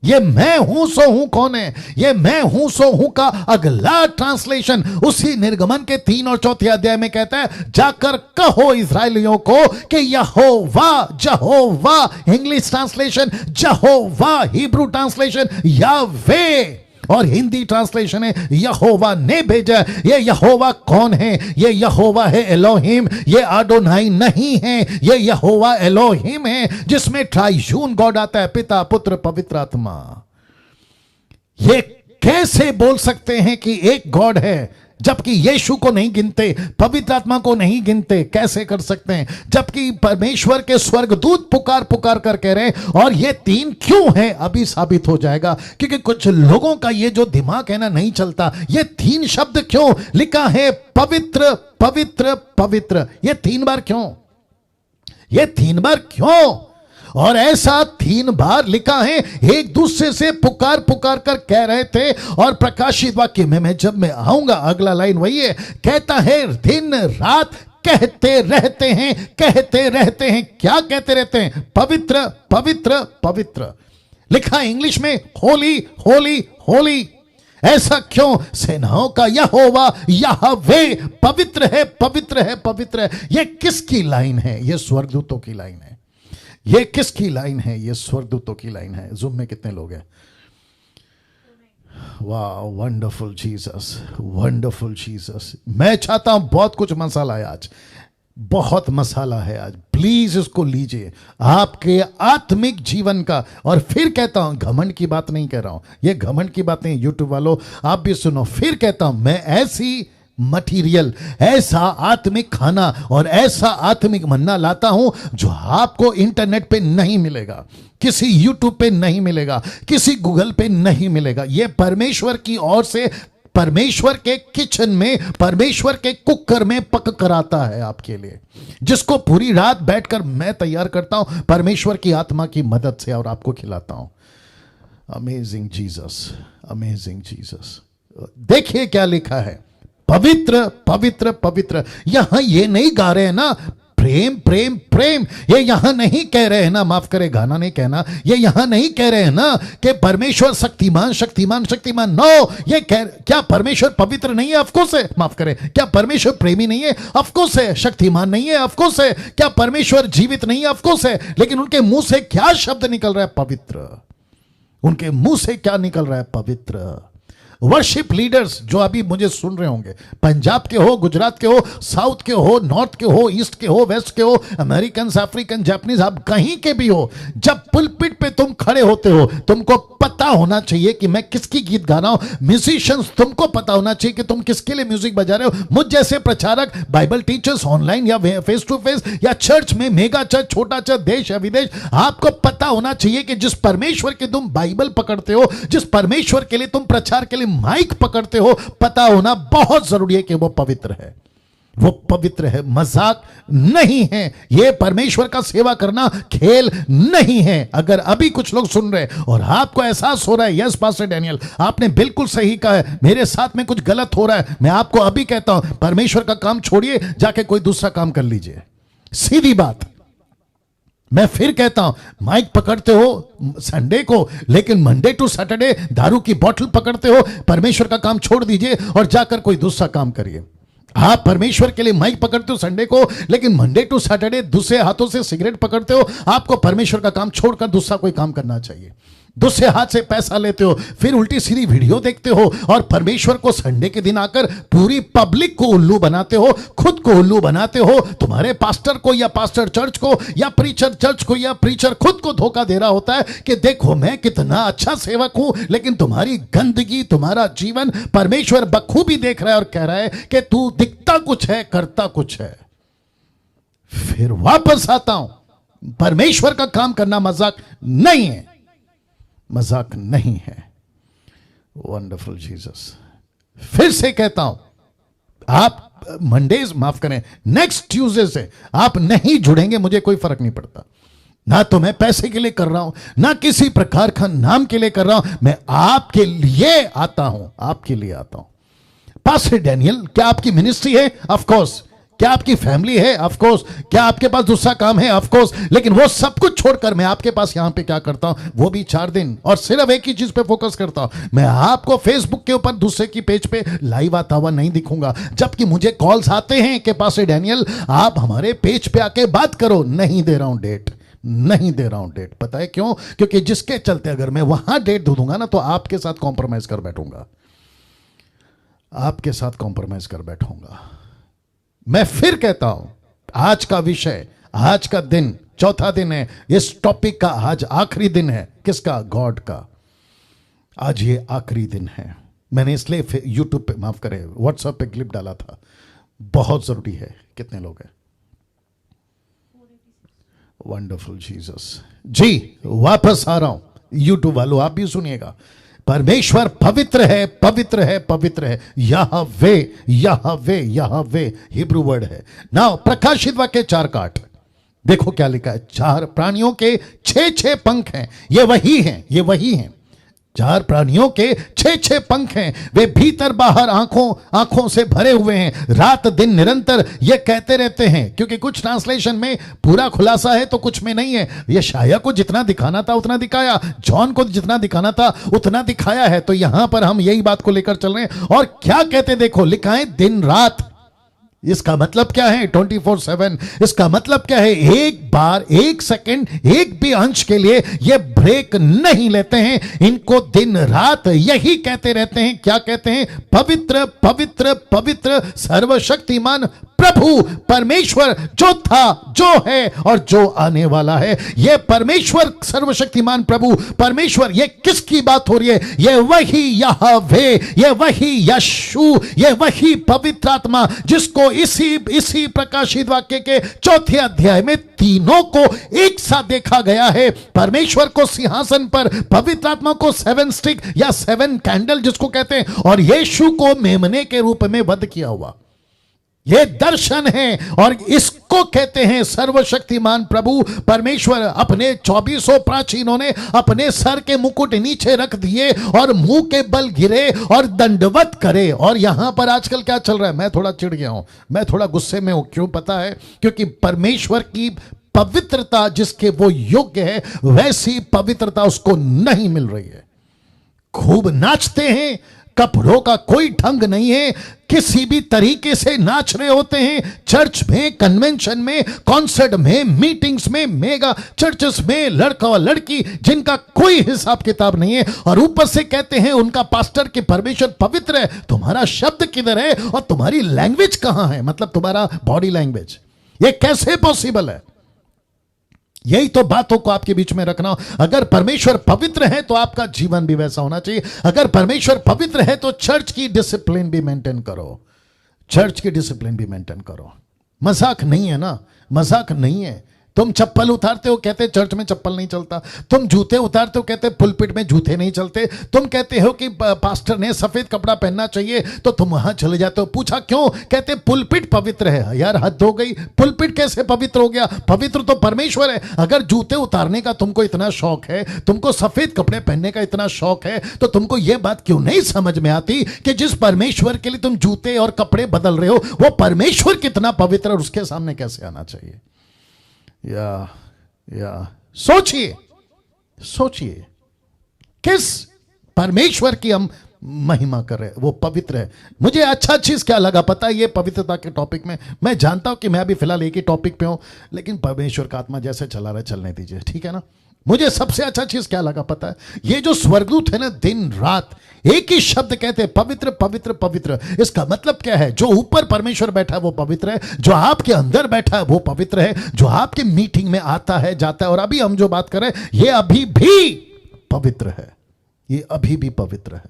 ये मैं हूं सो हूं कौन है? ये मैं हूं सो हूं का अगला ट्रांसलेशन उसी निर्गमन के 3 और 4 अध्याय में कहता है, जाकर कहो इस्राएलियों को कि यहोवा, Jehovah English translation, Jehovah Hebrew translation Yahweh, और हिंदी ट्रांसलेशन है यहोवा ने भेजा। ये यहोवा कौन है? ये यहोवा है एलोहिम, ये आडोनाई नहीं है, ये यहोवा एलोहिम है जिसमें ट्राइयून गॉड आता है, पिता पुत्र पवित्र आत्मा। ये कैसे बोल सकते हैं कि एक गॉड है? जबकि यीशु को नहीं गिनते, पवित्र आत्मा को नहीं गिनते, कैसे कर सकते हैं? जबकि परमेश्वर के स्वर्गदूत पुकार पुकार कर कह रहे हैं। और ये तीन क्यों है अभी साबित हो जाएगा, क्योंकि कुछ लोगों का ये जो दिमाग है ना नहीं चलता। ये तीन शब्द क्यों लिखा है, पवित्र पवित्र पवित्र, ये 3 बार क्यों? ये 3 बार क्यों? और ऐसा 3 बार लिखा है, एक दूसरे से पुकार पुकार कर कह रहे थे। और प्रकाशित वाक्य में जब मैं आऊंगा, अगला लाइन वही है, कहता है दिन रात कहते रहते हैं, कहते रहते हैं। क्या कहते रहते हैं? पवित्र पवित्र पवित्र। लिखा है इंग्लिश में होली होली होली। ऐसा क्यों? सेनाओं का यहोवा यहोवे पवित्र है पवित्र है पवित्र है। यह किसकी लाइन है? यह स्वर्गदूतों की लाइन है। ये किसकी लाइन है? ये स्वर्गदूतों की लाइन है। ज़ूम में कितने लोग हैं? वाह, वंडरफुल जीसस, वंडरफुल जीसस। मैं चाहता हूं, बहुत कुछ मसाला है आज, बहुत मसाला है आज। प्लीज इसको लीजिए आपके आत्मिक जीवन का। और फिर कहता हूं, घमंड की बात नहीं कह रहा हूं, ये घमंड की बात नहीं। यूट्यूब वालों आप भी सुनो। फिर कहता हूं, मैं ऐसी मटीरियल, ऐसा आत्मिक खाना और ऐसा आत्मिक मन्ना लाता हूं जो आपको इंटरनेट पे नहीं मिलेगा, किसी यूट्यूब पे नहीं मिलेगा, किसी गूगल पे नहीं मिलेगा। यह परमेश्वर की ओर से, परमेश्वर के किचन में, परमेश्वर के कुकर में पक कर आता है आपके लिए, जिसको पूरी रात बैठकर मैं तैयार करता हूं परमेश्वर की आत्मा की मदद से और आपको खिलाता हूं। Amazing Jesus, amazing Jesus. देखिए क्या लिखा है, पवित्र पवित्र पवित्र। यहां ये नहीं गा रहे हैं ना प्रेम प्रेम प्रेम, ये यहां नहीं कह रहे हैं ना, माफ करे गाना नहीं कहना, ये यहां नहीं कह रहे हैं ना कि परमेश्वर शक्तिमान शक्तिमान शक्तिमान। नो, ये क्या परमेश्वर पवित्र नहीं है? ऑफकोर्स है। माफ करे, क्या परमेश्वर प्रेमी नहीं है? ऑफकोर्स है। शक्तिमान नहीं है? ऑफकोर्स है। क्या परमेश्वर जीवित नहीं है? ऑफकोर्स है। लेकिन उनके मुंह से क्या शब्द निकल रहा है? पवित्र। उनके मुंह से क्या निकल रहा है? पवित्र। वर्शिप लीडर्स जो अभी मुझे सुन रहे होंगे, पंजाब के हो, गुजरात के हो, साउथ के हो, नॉर्थ के हो, ईस्ट के हो, वेस्ट के हो, अमेरिकन, अफ्रीकन, जापानीज, आप कहीं के भी हो, जब पुलपिट पे तुम खड़े होते हो, तुमको पता होना चाहिए कि मैं किसकी गीत गा रहा हूं। म्यूजिशियंस, तुमको पता होना चाहिए कि तुम किसके लिए म्यूजिक बजा रहे हो। मुझ जैसे प्रचारक, बाइबल टीचर्स, ऑनलाइन या फेस टू फेस या चर्च में, मेगा चर्च, छोटा चर्च, देश या विदेश, आपको पता होना चाहिए कि जिस परमेश्वर के तुम बाइबल पकड़ते हो, जिस परमेश्वर के लिए तुम प्रचार के लिए माइक पकड़ते हो, पता होना बहुत जरूरी है कि वो पवित्र है। वो पवित्र है, मजाक नहीं है। ये परमेश्वर का सेवा करना खेल नहीं है। अगर अभी कुछ लोग सुन रहे हैं और आपको एहसास हो रहा है, यस पास्टर डैनियल आपने बिल्कुल सही कहा है, मेरे साथ में कुछ गलत हो रहा है, मैं आपको अभी कहता हूं, परमेश्वर का काम छोड़िए, जाके कोई दूसरा काम कर लीजिए। सीधी बात। मैं फिर कहता हूं, माइक पकड़ते हो संडे को, लेकिन मंडे टू सैटरडे दारू की बोतल पकड़ते हो, परमेश्वर का काम छोड़ दीजिए और जाकर कोई दूसरा काम करिए। आप परमेश्वर के लिए माइक पकड़ते हो संडे को, लेकिन मंडे टू सैटरडे दूसरे हाथों से सिगरेट पकड़ते हो। आपको परमेश्वर का काम छोड़कर दूसरा कोई काम करना चाहिए। दूसरे हाथ से पैसा लेते हो, फिर उल्टी सीधी वीडियो देखते हो और परमेश्वर को संडे के दिन आकर पूरी पब्लिक को उल्लू बनाते हो, खुद को उल्लू बनाते हो। तुम्हारे पास्टर को या पास्टर चर्च को या प्रीचर चर्च को या प्रीचर खुद को धोखा दे रहा होता है कि देखो मैं कितना अच्छा सेवक हूं, लेकिन तुम्हारी गंदगी, तुम्हारा जीवन परमेश्वर बखूबी देख रहा है और कह रहा है कि तू दिखता कुछ है, करता कुछ है। फिर वापस आता हूं, परमेश्वर का काम करना मजाक नहीं है, मजाक नहीं है। Wonderful Jesus. फिर से कहता हूं, आप मंडेज, माफ करें, नेक्स्ट ट्यूसडे से आप नहीं जुड़ेंगे, मुझे कोई फर्क नहीं पड़ता। ना तो मैं पैसे के लिए कर रहा हूं, ना किसी प्रकार का नाम के लिए कर रहा हूं, मैं आपके लिए आता हूं, आपके लिए आता हूं। पास्टर डैनियल, क्या आपकी मिनिस्ट्री है? Of course. क्या आपकी फैमिली है? Of course. क्या आपके पास दूसरा काम है? Of course. लेकिन वो सब कुछ छोड़कर मैं आपके पास यहां पे क्या करता हूं, वो भी 4 दिन, और सिर्फ एक ही चीज पे फोकस करता हूं। मैं आपको फेसबुक के ऊपर दूसरे की पेज पे लाइव आता हुआ नहीं दिखूंगा, जबकि मुझे कॉल्स आते हैं कि पास्टर डैनियल आप हमारे पेज पे आके बात करो। नहीं दे रहा हूं डेट, नहीं दे रहा हूं डेट। पता है क्यों? क्योंकि जिसके चलते अगर मैं वहां डेट दे दूंगा ना, तो आपके साथ कॉम्प्रोमाइज कर बैठूंगा, आपके साथ कॉम्प्रोमाइज कर बैठूंगा। मैं फिर कहता हूं, आज का विषय, आज का दिन, चौथा दिन है इस टॉपिक का। आज आखिरी दिन है। किसका? गॉड का। आज ये आखिरी दिन है। मैंने इसलिए यूट्यूब पे, माफ करें, व्हाट्सएप पे क्लिप डाला था, बहुत जरूरी है। कितने लोग हैं? वंडरफुल जीसस जी। वापस आ रहा हूं, यूट्यूब वालों आप भी सुनिएगा। परमेश्वर पवित्र है, पवित्र है, पवित्र है। यहवे, यहवे, यहवे हिब्रू वर्ड है ना। प्रकाशित वाक्य 4 का 8 देखो क्या लिखा है। 4 प्राणियों के 6 पंख हैं। ये वही हैं, ये वही हैं। 4 प्राणियों के 6 पंख हैं। वे भीतर बाहर आंखों से भरे हुए हैं। रात दिन निरंतर ये कहते रहते हैं। क्योंकि कुछ ट्रांसलेशन में पूरा खुलासा है तो कुछ में नहीं है। यशायाह को जितना दिखाना था उतना दिखाया, जॉन को जितना दिखाना था उतना दिखाया है। तो यहां पर हम यही बात को लेकर चल रहे हैं। और क्या कहते देखो, लिखा है दिन रात। इसका मतलब क्या है? 24/7। इसका मतलब क्या है? एक बार, एक सेकंड, एक भी अंश के लिए ये ब्रेक नहीं लेते हैं। इनको दिन रात यही कहते रहते हैं। क्या कहते हैं? पवित्र, पवित्र, पवित्र, सर्वशक्तिमान प्रभु परमेश्वर, जो था, जो है और जो आने वाला है। यह परमेश्वर, सर्वशक्तिमान प्रभु परमेश्वर, यह किसकी बात हो रही है? यह वही यहोवे, यह वही यशु, यह वही पवित्र आत्मा जिसको इसी प्रकाशित वाक्य के 4 अध्याय में तीनों को एक साथ देखा गया है। परमेश्वर को सिंहासन पर, पवित्र आत्मा को 7 स्टिक या 7 कैंडल जिसको कहते हैं, और यीशु को मेमने के रूप में वध किया हुआ। यह दर्शन है और इसको कहते हैं सर्वशक्तिमान प्रभु परमेश्वर। अपने 24 प्राचीनों ने अपने सर के मुकुट नीचे रख दिए और मुंह के बल गिरे और दंडवत करे। और यहां पर आजकल क्या चल रहा है? मैं थोड़ा चिढ़ गया हूं, मैं थोड़ा गुस्से में हूं। क्यों पता है? क्योंकि परमेश्वर की पवित्रता जिसके वो योग्य है, वैसी पवित्रता उसको नहीं मिल रही है। खूब नाचते हैं, कपड़ों का कोई ढंग नहीं है, किसी भी तरीके से नाच रहे होते हैं। चर्च में, कन्वेंशन में, कॉन्सर्ट में, मीटिंग्स में, मेगा चर्चेस में, लड़का और लड़की जिनका कोई हिसाब किताब नहीं है। और ऊपर से कहते हैं उनका पास्टर कि परमेश्वर पवित्र है। तुम्हारा शब्द किधर है और तुम्हारी लैंग्वेज कहां है? मतलब तुम्हारा बॉडी लैंग्वेज। ये कैसे पॉसिबल है? यही तो बातों को आपके बीच में रखना। अगर परमेश्वर पवित्र है तो आपका जीवन भी वैसा होना चाहिए। अगर परमेश्वर पवित्र है तो चर्च की डिसिप्लिन भी मेंटेन करो। चर्च की डिसिप्लिन भी मेंटेन करो। मजाक नहीं है ना, मजाक नहीं है। तुम चप्पल उतारते हो, कहते चर्च में चप्पल नहीं चलता। तुम जूते उतारते हो, कहते पुलपिट में जूते नहीं चलते। तुम कहते हो कि पास्टर ने सफेद कपड़ा पहनना चाहिए, तो तुम वहां चले जाते हो। पूछा क्यों? कहते पुलपिट पवित्र है। यार हद हो गई, पुलपिट कैसे पवित्र हो गया? पवित्र तो परमेश्वर है। अगर जूते उतारने का तुमको इतना शौक है, तुमको सफेद कपड़े पहनने का इतना शौक है, तो तुमको यह बात क्यों नहीं समझ में आती कि जिस परमेश्वर के लिए तुम जूते और कपड़े बदल रहे हो, वो परमेश्वर कितना पवित्र और उसके सामने कैसे आना चाहिए? या सोचिए, सोचिए किस परमेश्वर की हम महिमा कर रहे हैं। वो पवित्र है। मुझे अच्छा चीज क्या लगा पता है? ये पवित्रता के टॉपिक में मैं जानता हूं कि मैं अभी फिलहाल एक ही टॉपिक पे हूं, लेकिन परमेश्वर का आत्मा जैसे चला रहा है चलने दीजिए, ठीक है ना। मुझे सबसे अच्छा चीज क्या लगा पता है? ये जो स्वर्गदूत है ना, दिन रात एक ही शब्द कहते हैं, पवित्र, पवित्र, पवित्र। इसका मतलब क्या है? जो ऊपर परमेश्वर बैठा है वो पवित्र है, जो आपके अंदर बैठा है वो पवित्र है, जो आपके मीटिंग में आता है, जाता है, और अभी हम जो बात कर रहे हैं ये अभी भी पवित्र है। ये अभी भी पवित्र है।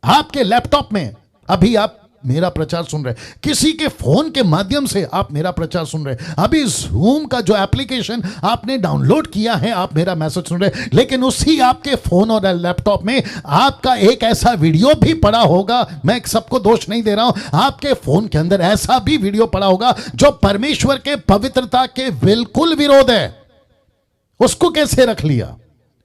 आपके लैपटॉप में अभी आप मेरा प्रचार सुन रहे, किसी के फोन के माध्यम से आप मेरा प्रचार सुन रहे, अभी जूम का जो एप्लीकेशन आपने डाउनलोड किया है आप मेरा मैसेज सुन रहे, लेकिन उसी आपके फोन और लैपटॉप में आपका एक ऐसा वीडियो भी पड़ा होगा। मैं सबको दोष नहीं दे रहा हूं, आपके फोन के अंदर ऐसा भी वीडियो पड़ा होगा जो परमेश्वर के पवित्रता के बिल्कुल विरोध है। उसको कैसे रख लिया?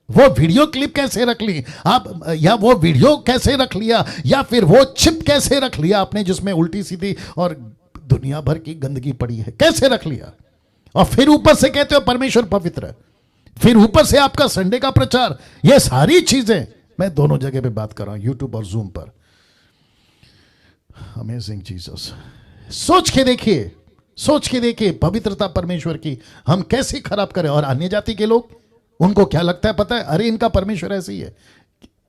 वो वीडियो क्लिप कैसे रख ली आप, या वो वीडियो कैसे रख लिया, या फिर वो चिप कैसे रख लिया आपने जिसमें उल्टी सीधी और दुनिया भर की गंदगी पड़ी है, कैसे रख लिया? और फिर ऊपर से कहते हो परमेश्वर पवित्र है, फिर ऊपर से आपका संडे का प्रचार। ये सारी चीजें मैं दोनों जगह पे बात कर रहा हूं, यूट्यूब और जूम पर। Amazing Jesus. सोच के देखिए, सोच के देखिए पवित्रता परमेश्वर की हम कैसे खराब करें। और अन्य जाति के लोग, उनको क्या लगता है पता है? अरे इनका परमेश्वर ऐसे ही है।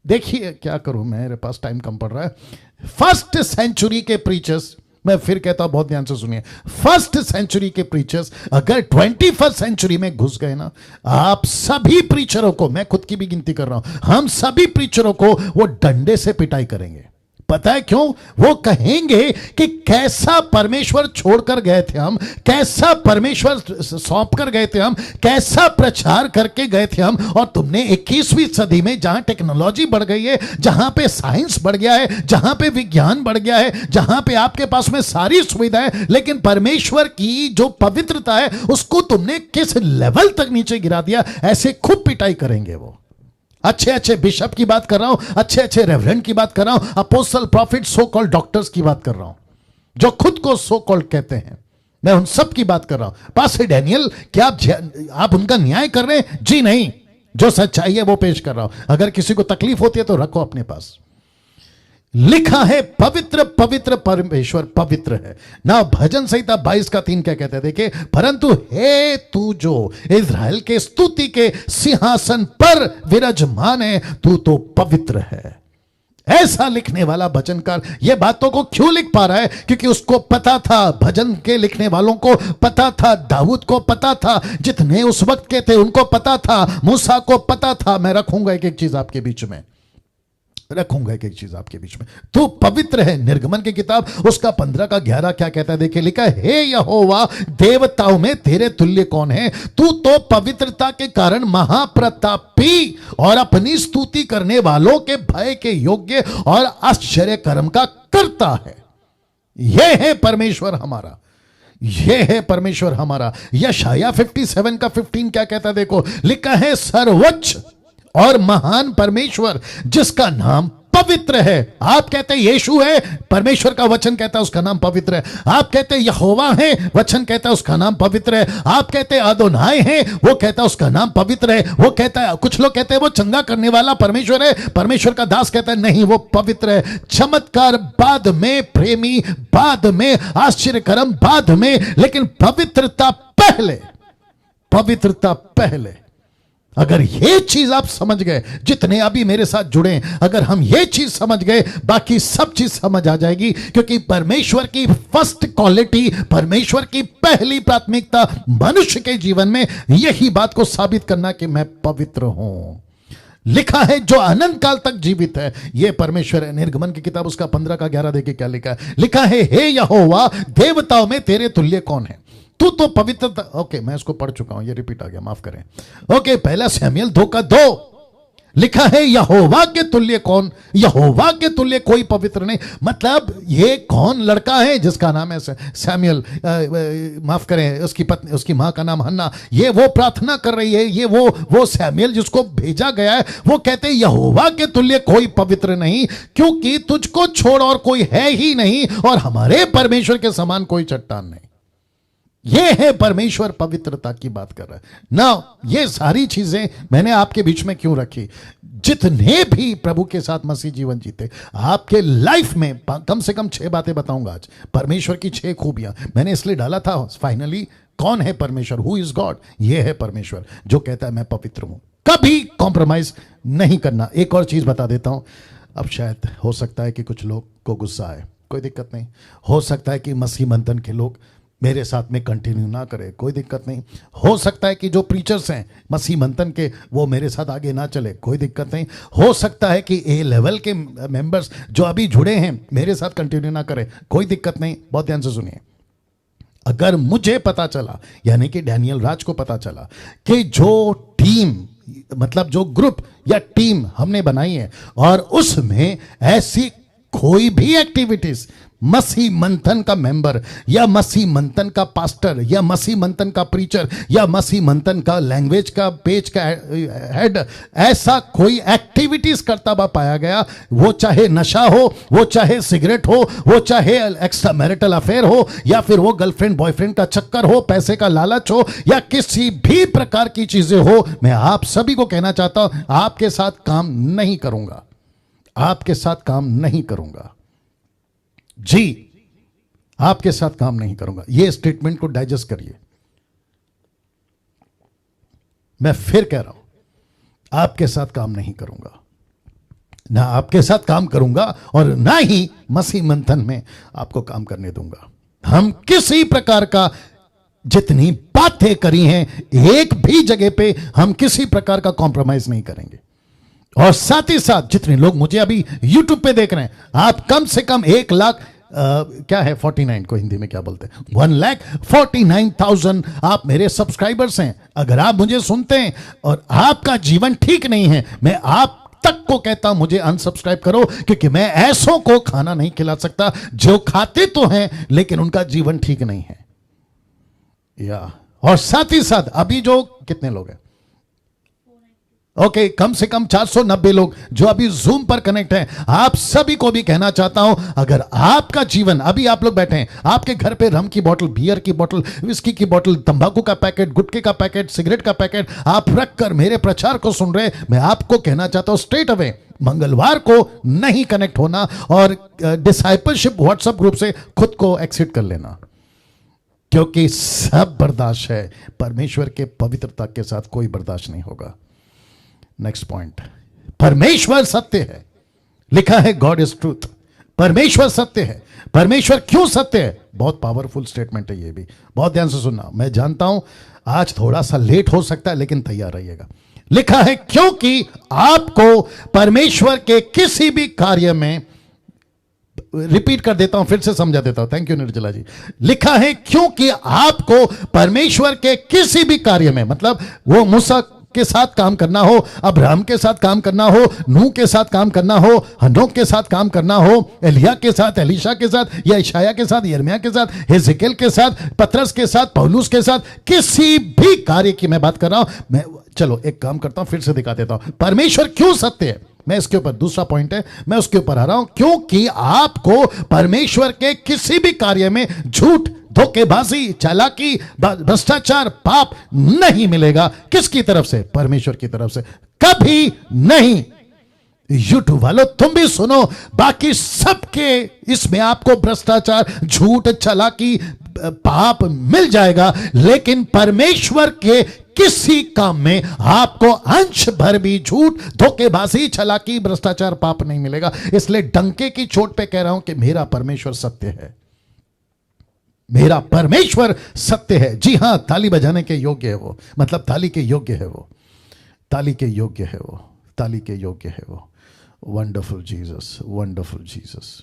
देखिए क्या करूं, मेरे पास टाइम कम पड़ रहा है। फर्स्ट सेंचुरी के प्रीचर्स, मैं फिर कहता हूं बहुत ध्यान से सुनिए, फर्स्ट सेंचुरी के प्रीचर्स अगर 21st सेंचुरी में घुस गए ना, आप सभी प्रीचरों को, मैं खुद की भी गिनती कर रहा हूं, हम सभी प्रीचरों को वो डंडे से पिटाई करेंगे। पता है क्यों? वो कहेंगे कि कैसा परमेश्वर छोड़कर गए थे हम, कैसा परमेश्वर सौंप कर गए थे हम, कैसा प्रचार करके गए थे हम, और तुमने 21वीं सदी में जहां टेक्नोलॉजी बढ़ गई है, जहां पे साइंस बढ़ गया है, जहां पे विज्ञान बढ़ गया है, जहां पे आपके पास में सारी सुविधा है, लेकिन परमेश्वर की जो पवित्रता है उसको तुमने किस लेवल तक नीचे गिरा दिया। ऐसे खूब पिटाई करेंगे वो। अच्छे अच्छे बिशप की बात कर रहा हूं, अच्छे अच्छे रेवरेंड की बात कर रहा हूं, apostle, profit, so called doctors की बात कर रहा हूं, जो खुद को सो कॉल्ड कहते हैं। मैं उन सब की बात कर रहा हूं। पास्टर डैनियल, क्या आप उनका न्याय कर रहे हैं? जी नहीं, जो सच्चाई है वो पेश कर रहा हूं। अगर किसी को तकलीफ होती है तो रखो अपने पास। लिखा है पवित्र पवित्र परमेश्वर पवित्र है ना। भजन संहिता 22:3 क्या कहते हैं? देखिए, परंतु हे तू जो इज़राइल के स्तुति के सिंहासन पर विराजमान है, तू तो पवित्र है। ऐसा लिखने वाला भजनकार ये बातों को क्यों लिख पा रहा है? क्योंकि उसको पता था, भजन के लिखने वालों को पता था, दाऊद को पता था, जितने उस वक्त के थे उनको पता था, मूसा को पता था। मैं रखूंगा एक एक चीज आपके बीच में, रखूंगा एक एक चीज आपके बीच में। तू पवित्र है। निर्गमन की किताब उसका 15:11 क्या कहता है? देखिए, लिखा है, हे यहोवा, देवताओं में तेरे तुल्य कौन है? तू तो पवित्रता के कारण महाप्रतापी और अपनी स्तुति करने वालों के भय के योग्य और आश्चर्य कर्म का करता है। यह है परमेश्वर हमारा, यह है परमेश्वर हमारा। यशाया 57:15 क्या कहता है? देखो, लिखा है, सर्वोच्च और महान परमेश्वर जिसका नाम पवित्र है। आप कहते हैं यीशु है, परमेश्वर का वचन कहता है उसका नाम पवित्र है। आप कहते हैं यहोवा है, वचन कहता है उसका नाम पवित्र है। आप कहते हैं अदोनाय है, वो कहता है उसका नाम पवित्र है। वो कहता है, कुछ लोग कहते हैं वो चंगा करने वाला परमेश्वर है, परमेश्वर का दास कहता है नहीं, वो पवित्र है। चमत्कार बाद में, प्रेमी बाद में, आश्चर्यकरम बाद में, लेकिन पवित्रता पहले, पवित्रता पहले। अगर ये चीज आप समझ गए, जितने अभी मेरे साथ जुड़े हैं, अगर हम ये चीज समझ गए, बाकी सब चीज समझ आ जाएगी। क्योंकि परमेश्वर की फर्स्ट क्वालिटी, परमेश्वर की पहली प्राथमिकता मनुष्य के जीवन में यही बात को साबित करना कि मैं पवित्र हूं। लिखा है, जो अनंत काल तक जीवित है, यह परमेश्वर है। निर्गमन की किताब उसका 15:11 देखिए क्या लिखा है? लिखा है, हे यहोवा, देवताओं में तेरे तुल्य कौन है? तू तो पवित्र। ओके, मैं इसको पढ़ चुका हूं, ये रिपीट आ गया, माफ करें। ओके, पहला शमूएल 2:2 लिखा है, यहोवा के तुल्य कौन? यहोवा के तुल्य कोई पवित्र नहीं। मतलब ये कौन लड़का है जिसका नाम है शमूएल, माफ करें, उसकी पत्नी, उसकी मां का नाम हन्ना। ये वो प्रार्थना कर रही है, ये वो शमूएल जिसको भेजा गया है, वो कहते हैं यहोवा के तुल्य कोई पवित्र नहीं, क्योंकि तुझको छोड़ और कोई है ही नहीं, और हमारे परमेश्वर के समान कोई चट्टान नहीं। ये है परमेश्वर पवित्रता की बात कर रहा है ना। ये सारी चीजें मैंने आपके बीच में क्यों रखी? जितने भी प्रभु के साथ मसीह जीवन जीते, आपके लाइफ में कम से कम 6 बातें बताऊंगा आज, परमेश्वर की 6 खूबियां मैंने इसलिए डाला था। फाइनली, कौन है परमेश्वर? Who is God? ये है परमेश्वर जो कहता है मैं पवित्र हूं, कभी कॉम्प्रोमाइज नहीं करना। एक और चीज बता देता हूं, अब शायद हो सकता है कि कुछ लोग को गुस्सा आए, कोई दिक्कत नहीं। हो सकता है कि मसीह मंथन के लोग मेरे साथ में कंटिन्यू ना करे, कोई दिक्कत नहीं। हो सकता है कि जो प्रीचर्स हैं मसीह मंथन के, वो मेरे साथ आगे ना चले, कोई दिक्कत नहीं। हो सकता है कि ए लेवल के मेंबर्स जो अभी जुड़े हैं मेरे साथ कंटिन्यू ना करें, कोई दिक्कत नहीं। बहुत ध्यान से सुनिए, अगर मुझे पता चला, यानी कि डैनियल राज को पता चला कि जो टीम, मतलब जो ग्रुप या टीम हमने बनाई है, और उसमें ऐसी कोई भी एक्टिविटीज मसीह मंथन का मेंबर या मसीह मंथन का पास्टर या मसीह मंथन का प्रीचर या मसीह मंथन का लैंग्वेज का पेज का हेड ऐसा कोई एक्टिविटीज करता हुआ पाया गया, वो चाहे नशा हो, वो चाहे सिगरेट हो, वो चाहे एक्स्ट्रा मैरिटल अफेयर हो, या फिर वो गर्लफ्रेंड बॉयफ्रेंड का चक्कर हो, पैसे का लालच हो, या किसी भी प्रकार की चीजें हो, मैं आप सभी को कहना चाहता हूं, आपके साथ काम नहीं करूंगा, आपके साथ काम नहीं करूंगा जी, आपके साथ काम नहीं करूंगा। यह स्टेटमेंट को डाइजेस्ट करिए। मैं फिर कह रहा हूं, आपके साथ काम नहीं करूंगा, ना आपके साथ काम करूंगा और ना ही मसीह मंथन में आपको काम करने दूंगा। हम किसी प्रकार का, जितनी बातें करी हैं, एक भी जगह पे हम किसी प्रकार का कॉम्प्रोमाइज नहीं करेंगे। और साथ ही साथ जितने लोग मुझे अभी YouTube पे देख रहे हैं, आप कम से कम 1 लाख क्या है 49 को हिंदी में क्या बोलते हैं, 1,49,000 आप मेरे सब्सक्राइबर्स हैं। अगर आप मुझे सुनते हैं और आपका जीवन ठीक नहीं है, मैं आप तक को कहता हूं मुझे अनसब्सक्राइब करो, क्योंकि मैं ऐसों को खाना नहीं खिला सकता जो खाते तो हैं लेकिन उनका जीवन ठीक नहीं है। और साथ ही साथ अभी जो कितने लोग हैं, ओके, कम से कम 490 लोग जो अभी जूम पर कनेक्ट हैं, आप सभी को भी कहना चाहता हूं, अगर आपका जीवन, अभी आप लोग बैठे हैं, आपके घर पे रम की बोतल, बियर की बोतल, विस्की की बोतल, तंबाकू का पैकेट, गुटखे का पैकेट, सिगरेट का पैकेट आप रखकर मेरे प्रचार को सुन रहे, मैं आपको कहना चाहता हूं स्ट्रेट अवे मंगलवार को नहीं कनेक्ट होना और डिसाइपलशिप व्हाट्सएप ग्रुप से खुद को एक्सिट कर लेना, क्योंकि सब बर्दाश्त है, परमेश्वर के पवित्रता के साथ कोई बर्दाश्त नहीं होगा। नेक्स्ट पॉइंट, परमेश्वर सत्य है, लिखा है गॉड इज ट्रूथ। परमेश्वर सत्य है। परमेश्वर क्यों सत्य है? बहुत पावरफुल स्टेटमेंट है ये भी, बहुत ध्यान से सुनना। मैं जानता हूं आज थोड़ा सा लेट हो सकता है, लेकिन तैयार रहिएगा। लिखा है क्योंकि आपको परमेश्वर के किसी भी कार्य में, रिपीट कर देता हूं, फिर से समझा देता हूं, थैंक यू निर्जला जी। लिखा है क्योंकि आपको परमेश्वर के किसी भी कार्य में, मतलब वो मूसा के साथ काम करना हो, अब्राहम के साथ काम करना हो, नूह के साथ काम करना हो, हनोक के साथ काम करना हो, एलिया के साथ, एलीशा के साथ, या इशाया के साथ, यिर्मयाह के साथ, हिजकिय्याह के साथ, पतरस के साथ, पौलुस के साथ, किसी भी कार्य की मैं बात कर रहा हूं। मैं चलो एक काम करता हूं, फिर से दिखा देता हूं परमेश्वर क्यों सत्य है। मैं इसके ऊपर, दूसरा पॉइंट है, मैं उसके ऊपर आ रहा हूं, क्योंकि आपको परमेश्वर के किसी भी कार्य में झूठ, धोखेबाजी, चालाकी, भ्रष्टाचार, पाप नहीं मिलेगा। किसकी तरफ से? परमेश्वर की तरफ से। कभी नहीं। यूट्यूब वालों तुम भी सुनो, बाकी सबके इसमें आपको भ्रष्टाचार, झूठ, चालाकी, पाप मिल जाएगा, लेकिन परमेश्वर के किसी काम में आपको अंश भर भी झूठ, धोखेबाजी, चालाकी, भ्रष्टाचार, पाप नहीं मिलेगा। इसलिए डंके की चोट पे कह रहा हूं कि मेरा परमेश्वर सत्य है, मेरा परमेश्वर सत्य है। जी हां, ताली बजाने के योग्य है वो, मतलब ताली के योग्य है वो, ताली के योग्य है वो, ताली के योग्य है वो। Wonderful Jesus, wonderful Jesus,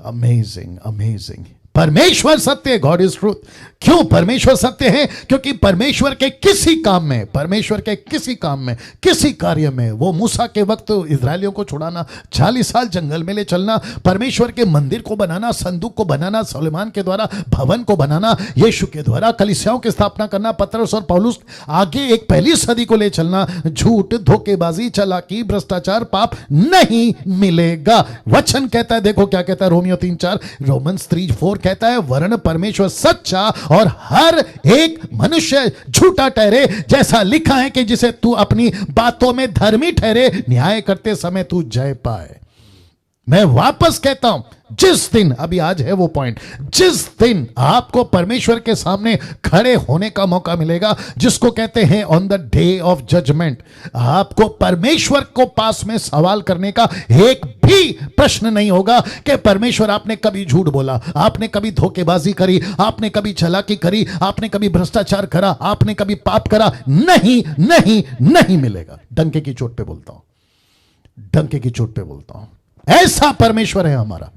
amazing, amazing. परमेश्वर सत्य है, गॉड इज ट्रूथ। क्यों परमेश्वर सत्य है? क्योंकि परमेश्वर के किसी काम में, परमेश्वर के किसी काम में, किसी कार्य में, वो मूसा के वक्त इजरायलियों को छुड़ाना, 40 साल जंगल में ले चलना, परमेश्वर के मंदिर को बनाना, संदूक को बनाना, सुलेमान के द्वारा भवन को बनाना, यीशु के द्वारा कलीसियाओं की स्थापना करना, पतरस और पौलुस आगे एक पहली सदी को ले चलना, झूठ, धोखेबाजी, चालाकी, भ्रष्टाचार, पाप नहीं मिलेगा। वचन कहता है, देखो क्या कहता है, रोमियो 3:4, रोमन्स 3:4 कहता है, वरन परमेश्वर सच्चा और हर एक मनुष्य झूठा ठहरे, जैसा लिखा है कि जिसे तू अपनी बातों में धर्मी ठहरे, न्याय करते समय तू जय पाए। मैं वापस कहता हूं, जिस दिन, अभी आज है वो पॉइंट, जिस दिन आपको परमेश्वर के सामने खड़े होने का मौका मिलेगा, जिसको कहते हैं on the day of judgement, आपको परमेश्वर को पास में सवाल करने का एक भी प्रश्न नहीं होगा कि परमेश्वर आपने कभी झूठ बोला, आपने कभी धोखेबाजी करी, आपने कभी चालाकी करी, आपने कभी भ्रष्टाचार करा, आपने कभी पाप करा। नहीं नहीं नहीं मिलेगा। डंके की चोट पे बोलता हूं, डंके की चोट पे बोलता हूं, ऐसा परमेश्वर है हमारा।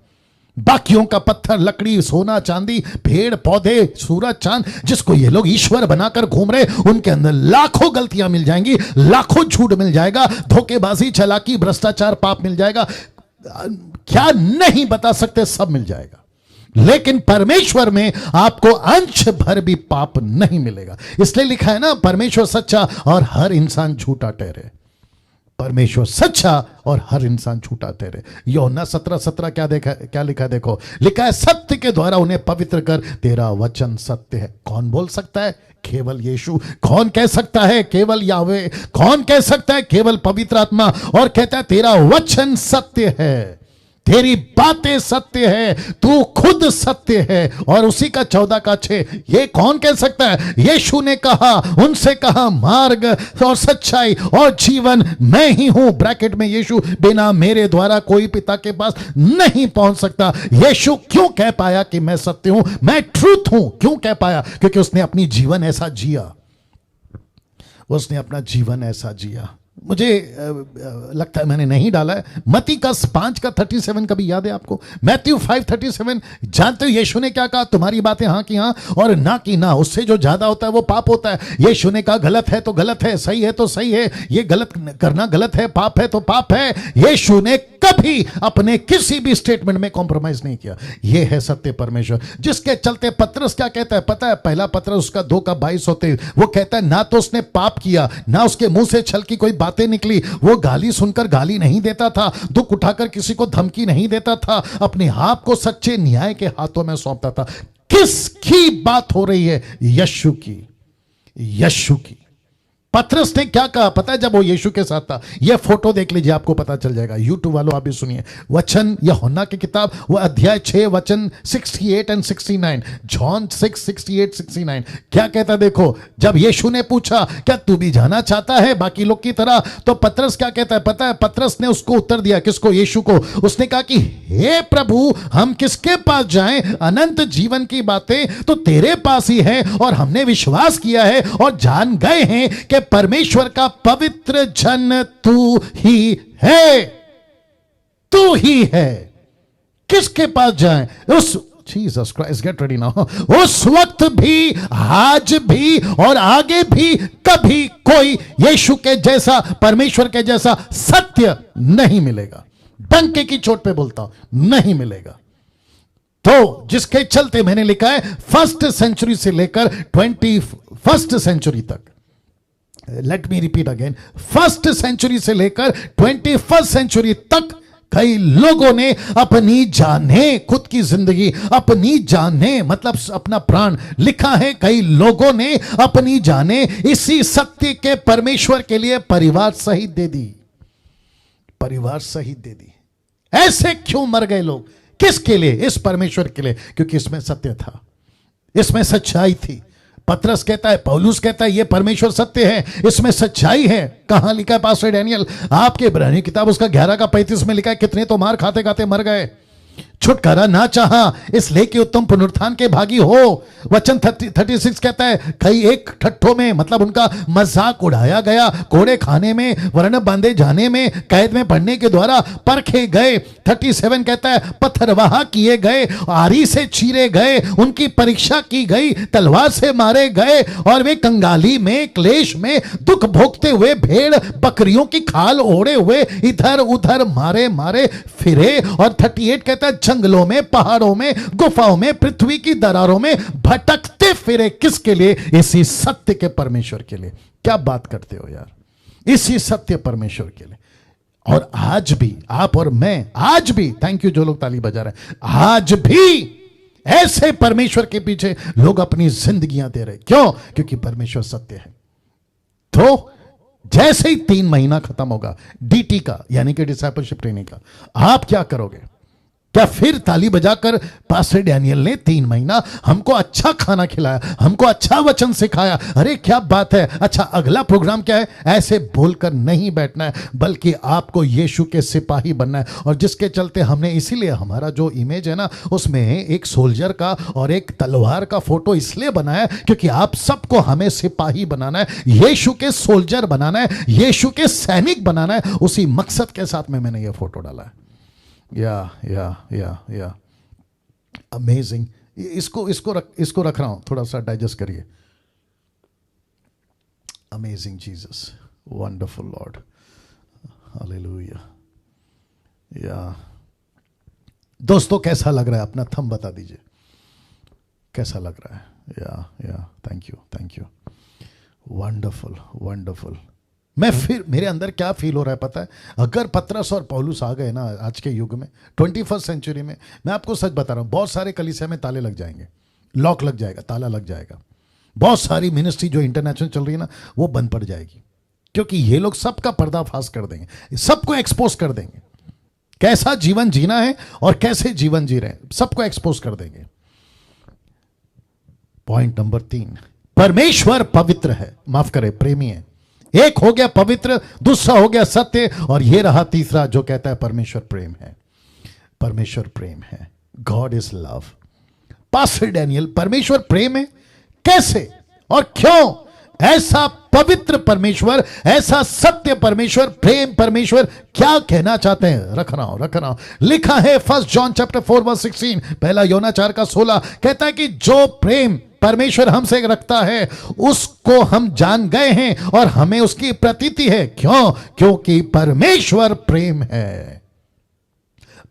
बाकियों का पत्थर, लकड़ी, सोना, चांदी, पेड़ पौधे, सूरज, चांद, जिसको ये लोग ईश्वर बनाकर घूम रहे, उनके अंदर लाखों गलतियां मिल जाएंगी, लाखों झूठ मिल जाएगा, धोखेबाजी, चालाकी, भ्रष्टाचार, पाप मिल जाएगा, क्या नहीं बता सकते, सब मिल जाएगा। लेकिन परमेश्वर में आपको अंश भर भी पाप नहीं मिलेगा। इसलिए लिखा है ना, परमेश्वर सच्चा और हर इंसान झूठा ठहरे। परमेश्वर सच्चा और हर इंसान झूठा ठहरे। यूहन्ना 17:17 क्या लिखा है, देखो, लिखा है, सत्य के द्वारा उन्हें पवित्र कर, तेरा वचन सत्य है। कौन बोल सकता है? केवल यीशु। कौन कह सकता है? केवल यावे। कौन कह सकता है? केवल पवित्र आत्मा। और कहता है, तेरा वचन सत्य है, तेरी बातें सत्य है, तू खुद सत्य है। और उसी का 14:6, ये कौन कह सकता है? यीशु ने कहा, उनसे कहा, मार्ग और सच्चाई और जीवन मैं ही हूं। ब्रैकेट में यीशु, बिना मेरे द्वारा कोई पिता के पास नहीं पहुंच सकता। यीशु क्यों कह पाया कि मैं सत्य हूं, मैं ट्रूथ हूं? क्यों कह पाया? क्योंकि उसने अपनी जीवन ऐसा जिया, उसने अपना जीवन ऐसा जिया। मुझे लगता है मैंने नहीं डाला है, मत्ती का 5 का 37 कभी याद है आपको? मैथ्यू 5:37, जानते हो यीशु ने क्या कहा? तुम्हारी बातें हाँ की हाँ और ना की ना, उससे जो ज्यादा होता है वो पाप होता है। यीशु ने कहा गलत है तो गलत है, सही है तो सही है, ये गलत करना गलत है, पाप है तो पाप है। यीशु ने कभी अपने किसी भी स्टेटमेंट में कॉम्प्रोमाइज नहीं किया। यह है सत्य परमेश्वर, जिसके चलते पतरस क्या कहता है पता है? पहला पतरस उसका 2 का 22 होते वो कहता है ना तो उसने पाप किया, ना उसके मुंह से छल की कोई बातें निकली, वो गाली सुनकर गाली नहीं देता था, दुख उठाकर किसी को धमकी नहीं देता था, अपने आप को सच्चे न्याय के हाथों में सौंपता था। किसकी बात हो रही है? यीशु की, यीशु की। पतरस ने क्या कहा पता है जब वो यीशु के साथ था? ये फोटो देख लीजिए, आपको पता चल जाएगा। यूट्यूब वालों आप भी सुनिए, वचन यूहन्ना की किताब वो अध्याय 6 वचन 68 और 69, जॉन 6, 68, 69 क्या कहता देखो। जब यीशु ने पूछा क्या तू भी जाना चाहता है बाकी लोग की तरह, तो पतरस क्या कहता है पता है? पतरस ने उसको उत्तर दिया, किसको? यीशु को। उसने कहा कि हे प्रभु, हम किसके पास जाएं? अनंत जीवन की बातें तो तेरे पास ही है, और हमने विश्वास किया है और जान गए हैं कि परमेश्वर का पवित्र जन तू ही है, तू ही है। किसके पास जाएं? उस Jesus Christ, get ready now. उस वक्त भी, आज भी और आगे भी कभी कोई यीशु के जैसा, परमेश्वर के जैसा सत्य नहीं मिलेगा। डंके की चोट पे बोलता हूं, नहीं मिलेगा। तो जिसके चलते मैंने लिखा है फर्स्ट सेंचुरी से लेकर 21st सेंचुरी तक, let me repeat again, first century से लेकर 21st सेंचुरी तक कई लोगों ने अपनी जाने, खुद की जिंदगी अपनी जाने मतलब अपना प्राण, लिखा है कई लोगों ने अपनी जाने इसी सत्य के परमेश्वर के लिए परिवार सहित दे दी, परिवार सहित दे दी। ऐसे क्यों मर गए लोग? किसके लिए? इस परमेश्वर के लिए, क्योंकि इसमें सत्य था, इसमें सच्चाई थी। पतरस कहता है, पौलुस कहता है ये परमेश्वर सत्य है, इसमें सच्चाई है। कहां लिखा है पास्टर डैनियल? आपके इब्रानी किताब उसका 11 का 35 में लिखा है कितने तो मार खाते खाते मर गए, छुटकारा ना चाहा, इसलिए कि उत्तम पुनरुत्थान के भागी हो। वचन 36 कहता है कई एक ठट्ठों में, मतलब उनका मजाक उड़ाया गया, कोड़े खाने में, वर्ण बांधे जाने में, कैद में पड़ने के द्वारा परखे गए। 37 कहता है पत्थरवाह किए गए, आरी से चीरे गए, उनकी परीक्षा की गई, तलवार से मारे गए, और वे कंगाली में, क्लेश में, दुख भोगते हुए, भेड़ बकरियों की खाल ओढ़े हुए इधर उधर मारे मारे फिरे। और 38 कहता है जंगलों में, पहाड़ों में, गुफाओं में, पृथ्वी की दरारों में भटकते फिरे। किसके लिए? इसी सत्य के परमेश्वर के लिए। क्या बात करते हो यार, इसी सत्य परमेश्वर के लिए। और आज भी आप और मैं, आज भी, थैंक यू जो लोग ताली बजा रहे हैं, आज भी ऐसे परमेश्वर के पीछे लोग अपनी जिंदगियां दे रहे। क्यों? क्योंकि परमेश्वर सत्य है। तो जैसे ही 3 महीना खत्म होगा डीटी का, यानी कि डिसाइपलशिप ट्रेनिंग का, आप क्या करोगे? क्या फिर ताली बजाकर पास्टर डैनियल ने 3 महीना हमको अच्छा खाना खिलाया, हमको अच्छा वचन सिखाया, अरे क्या बात है, अच्छा अगला प्रोग्राम क्या है, ऐसे बोलकर नहीं बैठना है, बल्कि आपको यीशु के सिपाही बनना है। और जिसके चलते हमने, इसीलिए हमारा जो इमेज है ना, उसमें एक सोल्जर का और एक तलवार का फोटो इसलिए बनाया क्योंकि आप सबको हमें सिपाही बनाना है, यीशु के सोल्जर बनाना है, यीशु के सैनिक बनाना है। उसी मकसद के साथ में मैंने ये फोटो डाला है। या अमेजिंग। इसको रख रहा हूं, थोड़ा सा डाइजेस्ट करिए। Amazing Jesus, wonderful Lord, hallelujah. या दोस्तों कैसा लग रहा है? अपना थंब बता दीजिए, कैसा लग रहा है? या थैंक यू, वंडरफुल वंडरफुल। मैं फिर, मेरे अंदर क्या फील हो रहा है पता है? अगर पतरस और पौलुस आ गए ना आज के युग में, 21st सेंचुरी में, मैं आपको सच बता रहा हूं, बहुत सारे कलीसिया में ताले लग जाएंगे, लॉक लग जाएगा, ताला लग जाएगा। बहुत सारी मिनिस्ट्री जो इंटरनेशनल चल रही है ना, वो बंद पड़ जाएगी, क्योंकि ये लोग सबका पर्दाफाश कर देंगे, सबको एक्सपोज कर देंगे, कैसा जीवन जीना है और कैसे जीवन जी रहे हैं, सबको एक्सपोज कर देंगे। पॉइंट नंबर 3, परमेश्वर पवित्र है, माफ करे प्रेमी है। एक हो गया पवित्र, दूसरा हो गया सत्य, और ये रहा तीसरा जो कहता है परमेश्वर प्रेम है। परमेश्वर प्रेम है, God is love. Pastor Daniel, परमेश्वर प्रेम है कैसे और क्यों? ऐसा पवित्र परमेश्वर, ऐसा सत्य परमेश्वर, प्रेम परमेश्वर क्या कहना चाहते हैं? रख रहा हूं। लिखा है 1 जॉन चैप्टर 4 वर्स 16, पहला योना 4 का 16 कहता है कि जो प्रेम परमेश्वर हमसे रखता है उसको हम जान गए हैं और हमें उसकी प्रतीति है। क्यों? क्योंकि परमेश्वर प्रेम है।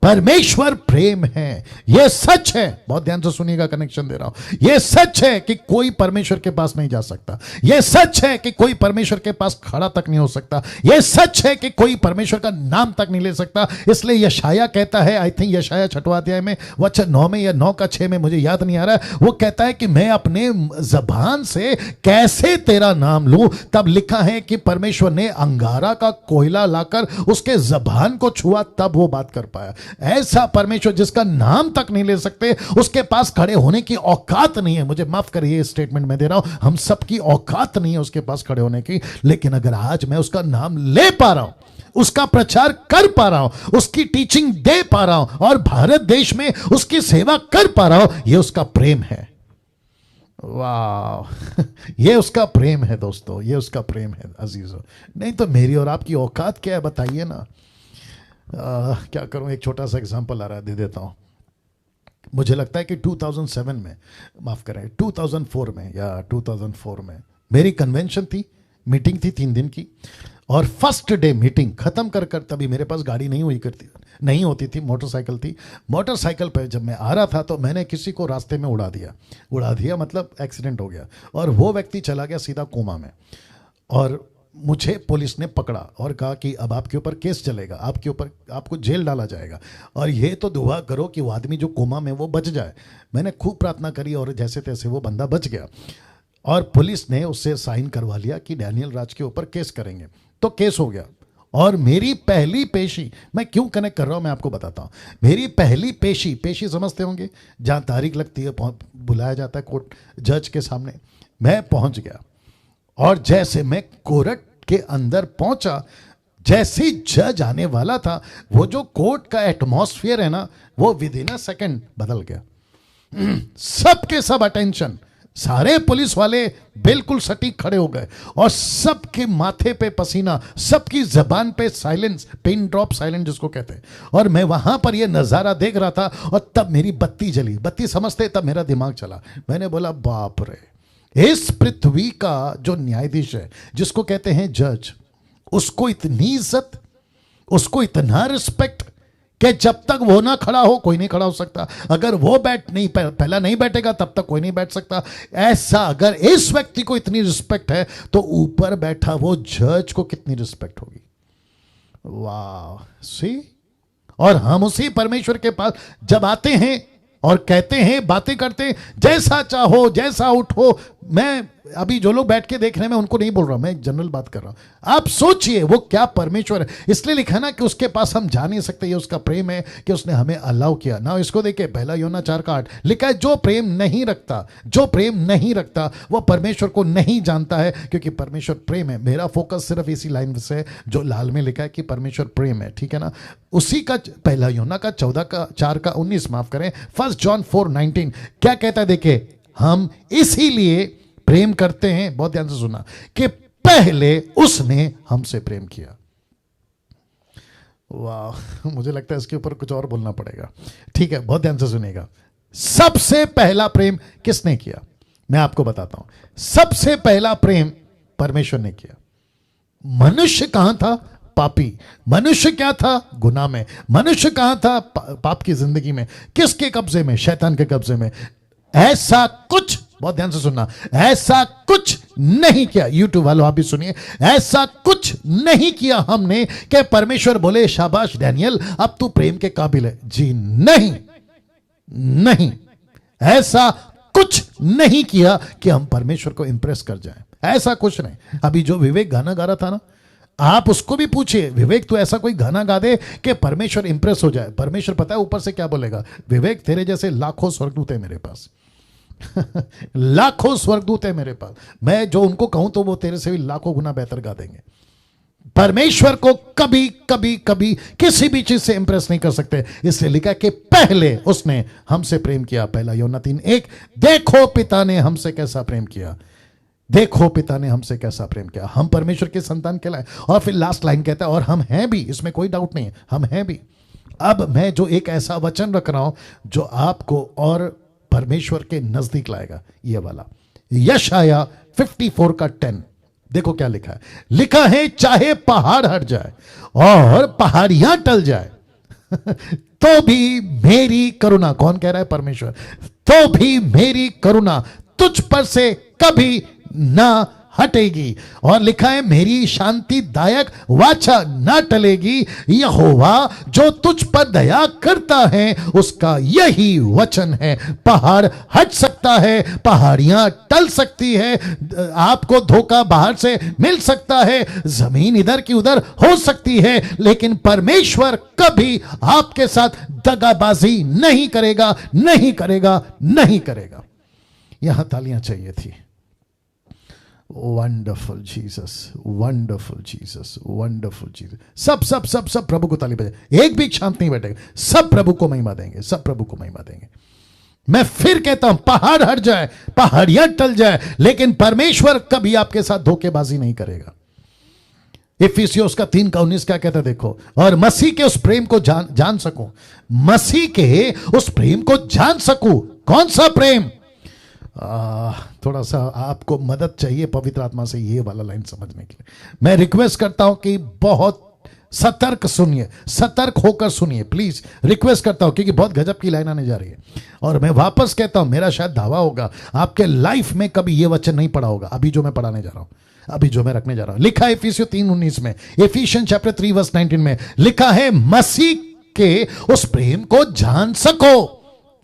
परमेश्वर प्रेम है, यह सच है। बहुत ध्यान से सुनिएगा, कनेक्शन दे रहा हूं। यह सच है कि कोई परमेश्वर के पास नहीं जा सकता। यह सच है कि कोई परमेश्वर के पास खड़ा तक नहीं हो सकता। यह सच है कि कोई परमेश्वर का नाम तक नहीं ले सकता। इसलिए यशाया कहता है, आई थिंक यशाया 6वां अध्याय में वचन 9 में या 9 का 6 में, मुझे याद नहीं आ रहा है, वो कहता है कि मैं अपने जबान से कैसे तेरा नाम लूं। तब लिखा है कि परमेश्वर ने अंगारा का कोयला लाकर उसके जबान को छुआ, तब वो बात कर पाया। ऐसा परमेश्वर जिसका नाम तक नहीं ले सकते, उसके पास खड़े होने की औकात नहीं है। मुझे माफ करिए, स्टेटमेंट मैं दे रहा हूं, हम सबकी औकात नहीं है उसके पास खड़े होने की। लेकिन अगर आज मैं उसका नाम ले पा रहा हूं, उसका प्रचार कर पा रहा हूं, उसकी टीचिंग दे पा रहा हूं और भारत देश में उसकी सेवा कर पा रहा हूं, यह उसका प्रेम है। वाह ये उसका प्रेम है दोस्तों, ये उसका प्रेम है अजीजों। नहीं तो मेरी और आपकी औकात क्या है बताइए ना। क्या करूं, एक छोटा सा एग्जांपल आ रहा है, दे देता हूं। मुझे लगता है कि 2007 में, माफ करें 2004 में या 2004 में मेरी कन्वेंशन थी, मीटिंग थी 3 दिन की, और फर्स्ट डे मीटिंग खत्म कर तभी मेरे पास गाड़ी नहीं होती थी, मोटरसाइकिल थी। मोटरसाइकिल पर जब मैं आ रहा था तो मैंने किसी को रास्ते में उड़ा दिया मतलब एक्सीडेंट हो गया, और वो व्यक्ति चला गया सीधा कोमा में। और मुझे पुलिस ने पकड़ा और कहा कि अब आपके ऊपर केस चलेगा, आपको जेल डाला जाएगा, और ये तो दुआ करो कि वो आदमी जो कोमा में वो बच जाए। मैंने खूब प्रार्थना करी और जैसे तैसे वो बंदा बच गया, और पुलिस ने उससे साइन करवा लिया कि डैनियल राज के ऊपर केस करेंगे। तो केस हो गया, और मेरी पहली पेशी, मैं क्यों कनेक्ट कर रहा हूं मैं आपको बताता हूं। मेरी पहली पेशी समझते होंगे, जहां तारीख लगती है, बुलाया जाता है कोर्ट जज के सामने। मैं पहुंच गया, और जैसे मैं कोर्ट के अंदर पहुंचा, जैसे जज आने वाला था, वो जो कोर्ट का एटमॉस्फेयर है ना, वो विद इन अ सेकंड बदल गया। सबके सब अटेंशन, सारे पुलिस वाले बिल्कुल सटीक खड़े हो गए, और सबके माथे पे पसीना, सबकी जबान पे साइलेंस, पिन ड्रॉप साइलेंस जिसको कहते हैं। और मैं वहां पर ये नजारा देख रहा था, और तब मेरी बत्ती जली। बत्ती समझते, तब मेरा दिमाग चला। मैंने बोला बाप रे, इस पृथ्वी का जो न्यायाधीश है, जिसको कहते हैं जज, उसको इतनी इज्जत, उसको इतना रिस्पेक्ट कि जब तक वो ना खड़ा हो कोई नहीं खड़ा हो सकता। अगर वो पहला नहीं बैठेगा तब तक कोई नहीं बैठ सकता। ऐसा अगर इस व्यक्ति को इतनी रिस्पेक्ट है, तो ऊपर बैठा वो जज को कितनी रिस्पेक्ट होगी। वाह सी। और हम उसी परमेश्वर के पास जब आते हैं और कहते हैं, बातें करते हैं, जैसा चाहो जैसा उठो। मैं अभी जो लोग बैठ के देख रहे हैं, मैं उनको नहीं बोल रहा, मैं जनरल बात कर रहा हूं। आप सोचिए वो क्या परमेश्वर है। इसलिए लिखा ना कि उसके पास हम जा नहीं सकते, ये उसका प्रेम है कि उसने हमें अलाउ किया ना। इसको देखिए, पहला योना 4:8 लिखा है, जो प्रेम नहीं रखता वो परमेश्वर को नहीं जानता है, क्योंकि परमेश्वर प्रेम है। मेरा फोकस सिर्फ इसी लाइन से जो लाल में लिखा है कि परमेश्वर प्रेम है, ठीक है ना। उसी का पहला योना का 4:19, माफ करें, 1 जॉन 4:19 क्या कहता है, देखिए, हम इसीलिए प्रेम करते हैं, बहुत ध्यान से सुना, कि पहले उसने हमसे प्रेम किया। वाह, मुझे लगता है इसके ऊपर कुछ और बोलना पड़ेगा। ठीक है, बहुत ध्यान से सुनिएगा। सबसे पहला प्रेम किसने किया? मैं आपको बताता हूं। सबसे पहला प्रेम परमेश्वर ने किया। मनुष्य कहां था? पापी। मनुष्य क्या था? गुनाह में। मनुष्य कहां था? पाप की जिंदगी में। किसके कब्जे में? शैतान के कब्जे में। ऐसा कुछ, बहुत ध्यान से सुनना, ऐसा कुछ नहीं किया। यूट्यूब वालों आप भी सुनिए, ऐसा कुछ नहीं किया हमने कि परमेश्वर बोले शाबाश डैनियल, अब तू प्रेम के काबिल है। जी नहीं, ऐसा कुछ नहीं किया कि हम परमेश्वर को इंप्रेस कर जाएं। ऐसा कुछ नहीं। अभी जो विवेक गाना गा रहा था ना, आप उसको भी पूछिए, विवेक तू ऐसा कोई गाना गा दे कि परमेश्वर इंप्रेस हो जाए। परमेश्वर पता है ऊपर से क्या बोलेगा? विवेक, तेरे जैसे लाखों स्वर्गदूत है मेरे पास। लाखों स्वर्गदूत है मेरे पास, मैं जो उनको कहूं तो वो तेरे से भी लाखों गुना बेहतर गा देंगे। परमेश्वर को कभी किसी भी चीज से इंप्रेस नहीं कर सकते। इसलिए लिखा कि पहले उसने हमसे प्रेम किया। पहला यूहन्ना 3:1, देखो पिता ने हमसे कैसा प्रेम किया देखो पिता ने हमसे कैसा प्रेम किया, हम परमेश्वर के संतान कहलाए। और फिर लास्ट लाइन कहता है और हम हैं भी, इसमें कोई डाउट नहीं है, हम हैं भी। अब मैं जो एक ऐसा वचन रख रहा हूं जो आपको और परमेश्वर के नजदीक लाएगा, ये वाला यशाया 54 का 10। देखो क्या लिखा है, लिखा है चाहे पहाड़ हट जाए और पहाड़ियां टल जाए तो भी मेरी करुणा, कौन कह रहा है? परमेश्वर। तो भी मेरी करुणा तुझ पर से कभी ना हटेगी। और लिखा है मेरी शांतिदायक वाचा ना टलेगी। यहोवा जो तुझ पर दया करता है उसका यही वचन है। पहाड़ हट सकता है, पहाड़ियां टल सकती है, आपको धोखा बाहर से मिल सकता है, जमीन इधर की उधर हो सकती है, लेकिन परमेश्वर कभी आपके साथ दगाबाजी नहीं करेगा, नहीं करेगा, नहीं करेगा। यहां तालियां चाहिए थी। Wonderful Jesus, wonderful Jesus, wonderful Jesus. सब सब सब सब प्रभु को ताली बजाए, एक भी शांत नहीं बैठेगा, सब प्रभु को महिमा देंगे, सब प्रभु को महिमा देंगे। मैं फिर कहता हूं पहाड़ हट जाए, पहाड़ियां टल जाए, लेकिन परमेश्वर कभी आपके साथ धोखेबाजी नहीं करेगा। इफिसियोस का 3:19 क्या कहता है देखो, और मसीह के उस प्रेम को जान सकूं, मसीह के उस प्रेम को जान सकूं। कौन सा प्रेम? थोड़ा सा आपको मदद चाहिए पवित्र आत्मा से ये वाला लाइन समझने के लिए। मैं रिक्वेस्ट करता हूं कि बहुत सतर्क सुनिए, सतर्क होकर सुनिए प्लीज, रिक्वेस्ट करता हूं, क्योंकि बहुत गजब की लाइन आने जा रही है। और मैं वापस कहता हूं, मेरा शायद दावा होगा आपके लाइफ में कभी ये वचन नहीं पढ़ा होगा, अभी जो मैं पढ़ाने जा रहा हूं, अभी जो मैं रखने जा रहा हूं। लिखा है इफिसियों 3:19 में, इफिशियंस चैप्टर 3 वर्स 19 में लिखा है मसीह के उस प्रेम को जान सको।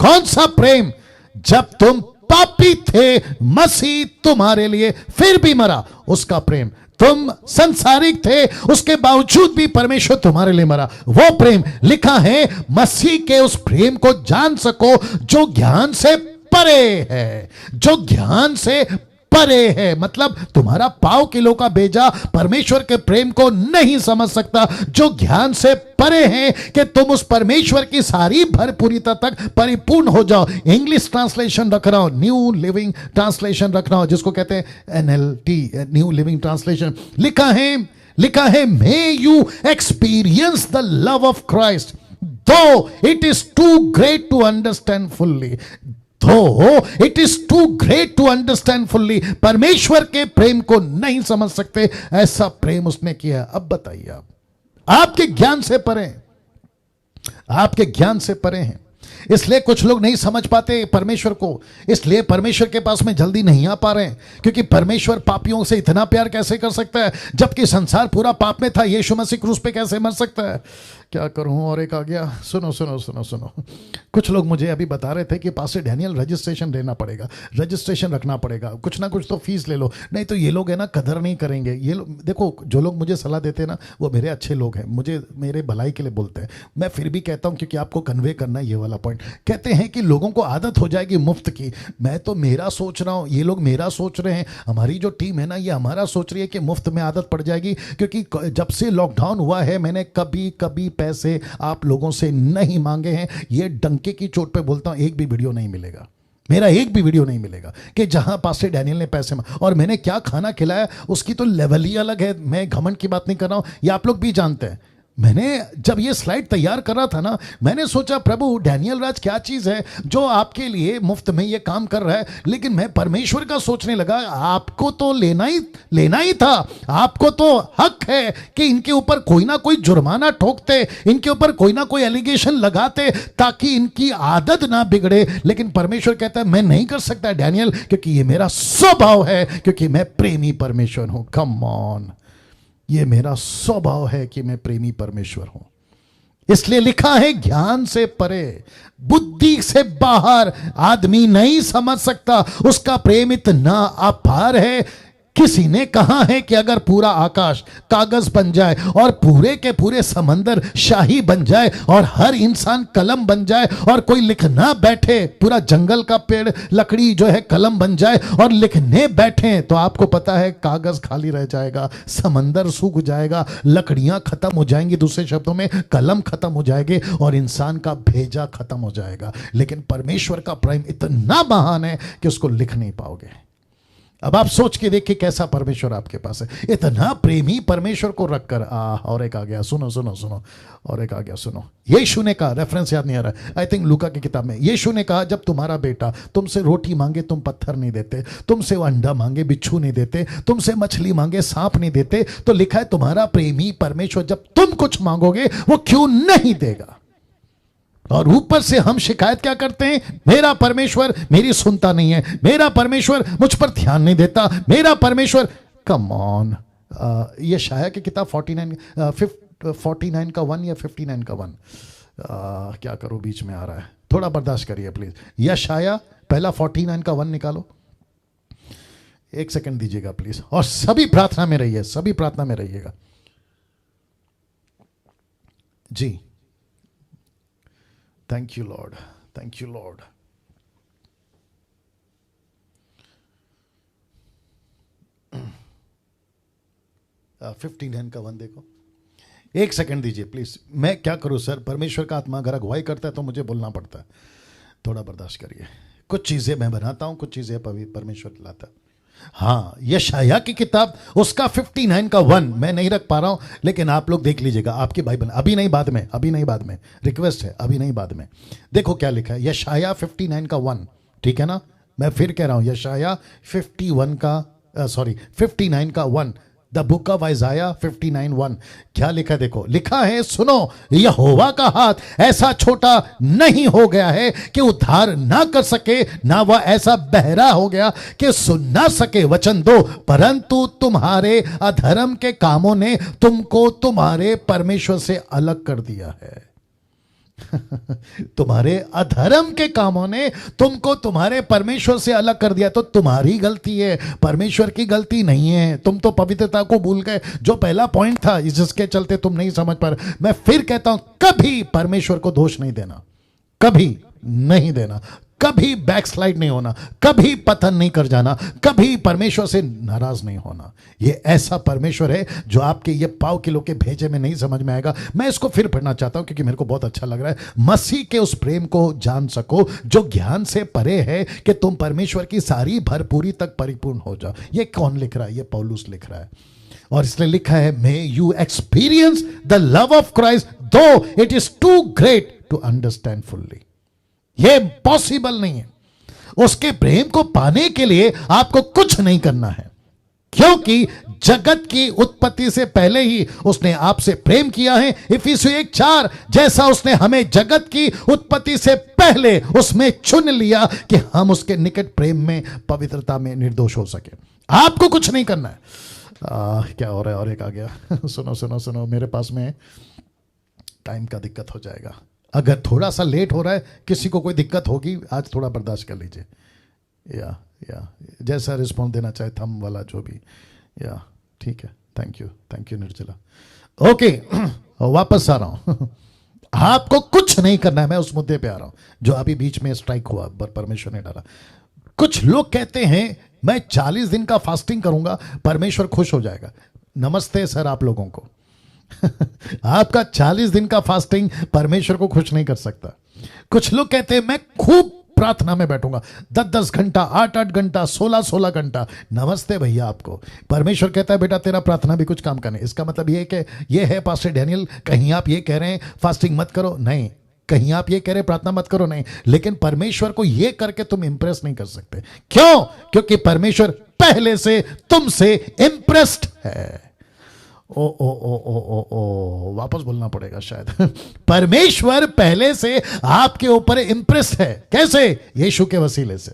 कौन सा प्रेम? जब तुम पापी थे मसीह तुम्हारे लिए फिर भी मरा, उसका प्रेम। तुम संसारिक थे उसके बावजूद भी परमेश्वर तुम्हारे लिए मरा, वो प्रेम। लिखा है मसीह के उस प्रेम को जान सको जो ज्ञान से परे है, जो ज्ञान से परे है। मतलब तुम्हारा पाव किलो का बेजा परमेश्वर के प्रेम को नहीं समझ सकता, जो ज्ञान से परे है कि तुम उस परमेश्वर की सारी भरपूरिता तक परिपूर्ण हो जाओ। इंग्लिश ट्रांसलेशन रख रहा हूं, न्यू लिविंग ट्रांसलेशन रख रहा हूं, जिसको कहते हैं NLT, न्यू लिविंग ट्रांसलेशन। लिखा है may you experience the love of Christ though it is too great to understand fully. Though it is too great to understand fully, परमेश्वर के प्रेम को नहीं समझ सकते, ऐसा प्रेम उसने किया। अब बताइए आप, आपके ज्ञान से परे, आपके ज्ञान से परे हैं। इसलिए कुछ लोग नहीं समझ पाते परमेश्वर को, इसलिए परमेश्वर के पास में जल्दी नहीं आ पा रहे हैं, क्योंकि परमेश्वर पापियों से इतना प्यार कैसे कर सकता है जबकि संसार पूरा पाप में था? यीशु मसीह क्रूस पे कैसे मर सकता है? क्या करूं, और एक आ गया। सुनो सुनो सुनो सुनो, कुछ लोग मुझे अभी बता रहे थे कि पास्टर डैनियल रजिस्ट्रेशन लेना पड़ेगा, रजिस्ट्रेशन रखना पड़ेगा, कुछ ना कुछ तो फीस ले लो, नहीं तो ये लोग है ना कदर नहीं करेंगे। ये लोग देखो, जो लोग मुझे सलाह देते हैं ना वो मेरे अच्छे लोग हैं, मुझे मेरे भलाई के लिए बोलते हैं। मैं फिर भी कहता हूं क्योंकि आपको कन्वे करना ये वाला पॉइंट। कहते हैं कि लोगों को आदत हो जाएगी मुफ्त की। मैं तो मेरा सोच रहा हूं, ये लोग मेरा सोच रहे हैं, हमारी जो टीम है ना ये हमारा सोच रही है कि मुफ्त में आदत पड़ जाएगी। क्योंकि जब से लॉकडाउन हुआ है मैंने कभी पैसे आप लोगों से नहीं मांगे हैं। ये डंके की चोट पे बोलता हूं, एक भी वीडियो नहीं मिलेगा, मेरा एक भी वीडियो नहीं मिलेगा कि जहां पास्टर डैनियल ने पैसे और मैंने क्या खाना खिलाया उसकी तो लेवल ही अलग है। मैं घमंड की बात नहीं कर रहा हूं, ये आप लोग भी जानते हैं। मैंने जब ये स्लाइड तैयार कर रहा था ना, मैंने सोचा प्रभु डैनियल राज क्या चीज है जो आपके लिए मुफ्त में ये काम कर रहा है। लेकिन मैं परमेश्वर का सोचने लगा, आपको तो लेना ही था, आपको तो हक है कि इनके ऊपर कोई ना कोई जुर्माना ठोकते, इनके ऊपर कोई ना कोई एलिगेशन लगाते ताकि इनकी आदत ना बिगड़े। लेकिन परमेश्वर कहता है मैं नहीं कर सकता डैनियल, क्योंकि ये मेरा स्वभाव है, क्योंकि मैं प्रेमी परमेश्वर हूं। कम ऑन, ये मेरा स्वभाव है कि मैं प्रेमी परमेश्वर हूं। इसलिए लिखा है ज्ञान से परे, बुद्धि से बाहर आदमी नहीं समझ सकता, उसका प्रेम इतना अपार है। किसी ने कहा है कि अगर पूरा आकाश कागज बन जाए और पूरे के पूरे समंदर शाही बन जाए और हर इंसान कलम बन जाए और कोई लिखना बैठे, पूरा जंगल का पेड़ लकड़ी जो है कलम बन जाए और लिखने बैठे, तो आपको पता है कागज खाली रह जाएगा, समंदर सूख जाएगा, लकड़ियां खत्म हो जाएंगी, दूसरे शब्दों में कलम खत्म हो जाएंगे और इंसान का भेजा खत्म हो जाएगा। लेकिन परमेश्वर का प्रेम इतना महान है कि उसको लिख नहीं पाओगे। अब आप सोच के देखिए कैसा परमेश्वर आपके पास है। इतना प्रेमी परमेश्वर को रखकर और एक आ गया, सुनो सुनो सुनो, और एक आ गया, सुनो। यीशु ने कहा, रेफरेंस याद नहीं आ रहा, आई थिंक लूका की किताब में, यीशु ने कहा जब तुम्हारा बेटा तुमसे रोटी मांगे तुम पत्थर नहीं देते, तुमसे वो अंडा मांगे बिच्छू नहीं देते, तुमसे मछली मांगे सांप नहीं देते, तो लिखा है तुम्हारा प्रेमी परमेश्वर जब तुम कुछ मांगोगे वो क्यों नहीं देगा। और ऊपर से हम शिकायत क्या करते हैं, मेरा परमेश्वर मेरी सुनता नहीं है, मेरा परमेश्वर मुझ पर ध्यान नहीं देता, मेरा परमेश्वर। कम ऑन, यशाया की किताब 49 का 1 या 59 का 1, क्या करो बीच में आ रहा है, थोड़ा बर्दाश्त करिए प्लीज। यशाया पहला 49 का 1 निकालो, एक सेकंड दीजिएगा प्लीज, और सभी प्रार्थना में रहिए, सभी प्रार्थना में रहिएगा जी। Thank you Lord, thank you Lord. आ, 59 का 1 देखो, एक सेकंड दीजिए प्लीज। मैं क्या करूं सर, परमेश्वर का आत्मा अगर अगुवाई करता है तो मुझे बोलना पड़ता है, थोड़ा बर्दाश्त करिए। कुछ चीजें मैं बनाता हूं, कुछ चीजें परमेश्वर लाता है। हाँ, यशाया की किताब उसका 59 का 1 मैं नहीं रख पा रहा हूं, लेकिन आप लोग देख लीजिएगा आपकी बाइबल, अभी नहीं बाद में, अभी नहीं बाद में, रिक्वेस्ट है, अभी नहीं बाद में। देखो क्या लिखा है, यशाया 59 का 1, ठीक है ना। मैं फिर कह रहा हूं, यशाया 59 का 1, द बुक ऑफ आइजाया 59:1, क्या लिखा है देखो, लिखा है सुनो, यहोवा का हाथ ऐसा छोटा नहीं हो गया है कि उद्धार ना कर सके, ना वह ऐसा बहरा हो गया कि सुन ना सके वचन दो, परंतु तुम्हारे अधर्म के कामों ने तुमको तुम्हारे परमेश्वर से अलग कर दिया है। तुम्हारे अधर्म के कामों ने तुमको तुम्हारे परमेश्वर से अलग कर दिया, तो तुम्हारी गलती है, परमेश्वर की गलती नहीं है। तुम तो पवित्रता को भूल गए, जो पहला पॉइंट था जिसके चलते तुम नहीं समझ पा रहे। मैं फिर कहता हूं, कभी परमेश्वर को दोष नहीं देना, कभी नहीं देना, कभी बैकस्लाइड नहीं होना, कभी पतन नहीं कर जाना, कभी परमेश्वर से नाराज नहीं होना। ये ऐसा परमेश्वर है जो आपके ये पाव किलो के भेजे में नहीं समझ में आएगा। मैं इसको फिर पढ़ना चाहता हूं क्योंकि मेरे को बहुत अच्छा लग रहा है। मसीह के उस प्रेम को जान सको जो ज्ञान से परे है, कि तुम परमेश्वर की सारी भरपूरी तक परिपूर्ण हो जाओ। ये कौन लिख रहा है, ये पौलुस लिख रहा है, और इसलिए लिखा है, may you experience the love of Christ though it is too great to understand fully. ये पॉसिबल नहीं है। उसके प्रेम को पाने के लिए आपको कुछ नहीं करना है, क्योंकि जगत की उत्पत्ति से पहले ही उसने आपसे प्रेम किया है। इफिसियों 1:4, जैसा उसने हमें जगत की उत्पत्ति से पहले उसमें चुन लिया कि हम उसके निकट प्रेम में, पवित्रता में निर्दोष हो सके। आपको कुछ नहीं करना है। क्या हो रहा है, और एक आ गया। सुनो सुनो सुनो, मेरे पास में टाइम का दिक्कत हो जाएगा। अगर थोड़ा सा लेट हो रहा है, किसी को कोई दिक्कत होगी, आज थोड़ा बर्दाश्त कर लीजिए। या जैसा रिस्पॉन्स देना चाहे, थम वाला जो भी, या ठीक है। थैंक यू निर्जला। ओके, वापस आ रहा हूं। आपको कुछ नहीं करना है, मैं उस मुद्दे पे आ रहा हूं जो अभी बीच में स्ट्राइक हुआ, परमेश्वर ने डाला। कुछ लोग कहते हैं मैं 40 दिन का फास्टिंग करूंगा, परमेश्वर खुश हो जाएगा। नमस्ते सर आप लोगों को। आपका 40 दिन का फास्टिंग परमेश्वर को खुश नहीं कर सकता। कुछ लोग कहते हैं मैं खूब प्रार्थना में बैठूंगा 10-10 घंटा, 8-8 घंटा, 16-16 घंटा। नमस्ते भैया आपको। परमेश्वर कहता है बेटा तेरा प्रार्थना भी कुछ काम का नहीं। इसका मतलब ये कि ये है पास्टर डैनियल, कहीं आप ये कह रहे हैं फास्टिंग मत करो, नहीं। कहीं आप ये कह रहे प्रार्थना मत करो, नहीं। लेकिन परमेश्वर को ये करके तुम इंप्रेस नहीं कर सकते। क्यों? क्योंकि परमेश्वर पहले से तुमसे इंप्रेस्ड है। ओ वापस बोलना पड़ेगा शायद। परमेश्वर पहले से आपके ऊपर इंप्रेस्ड है। कैसे? यीशु के वसीले से।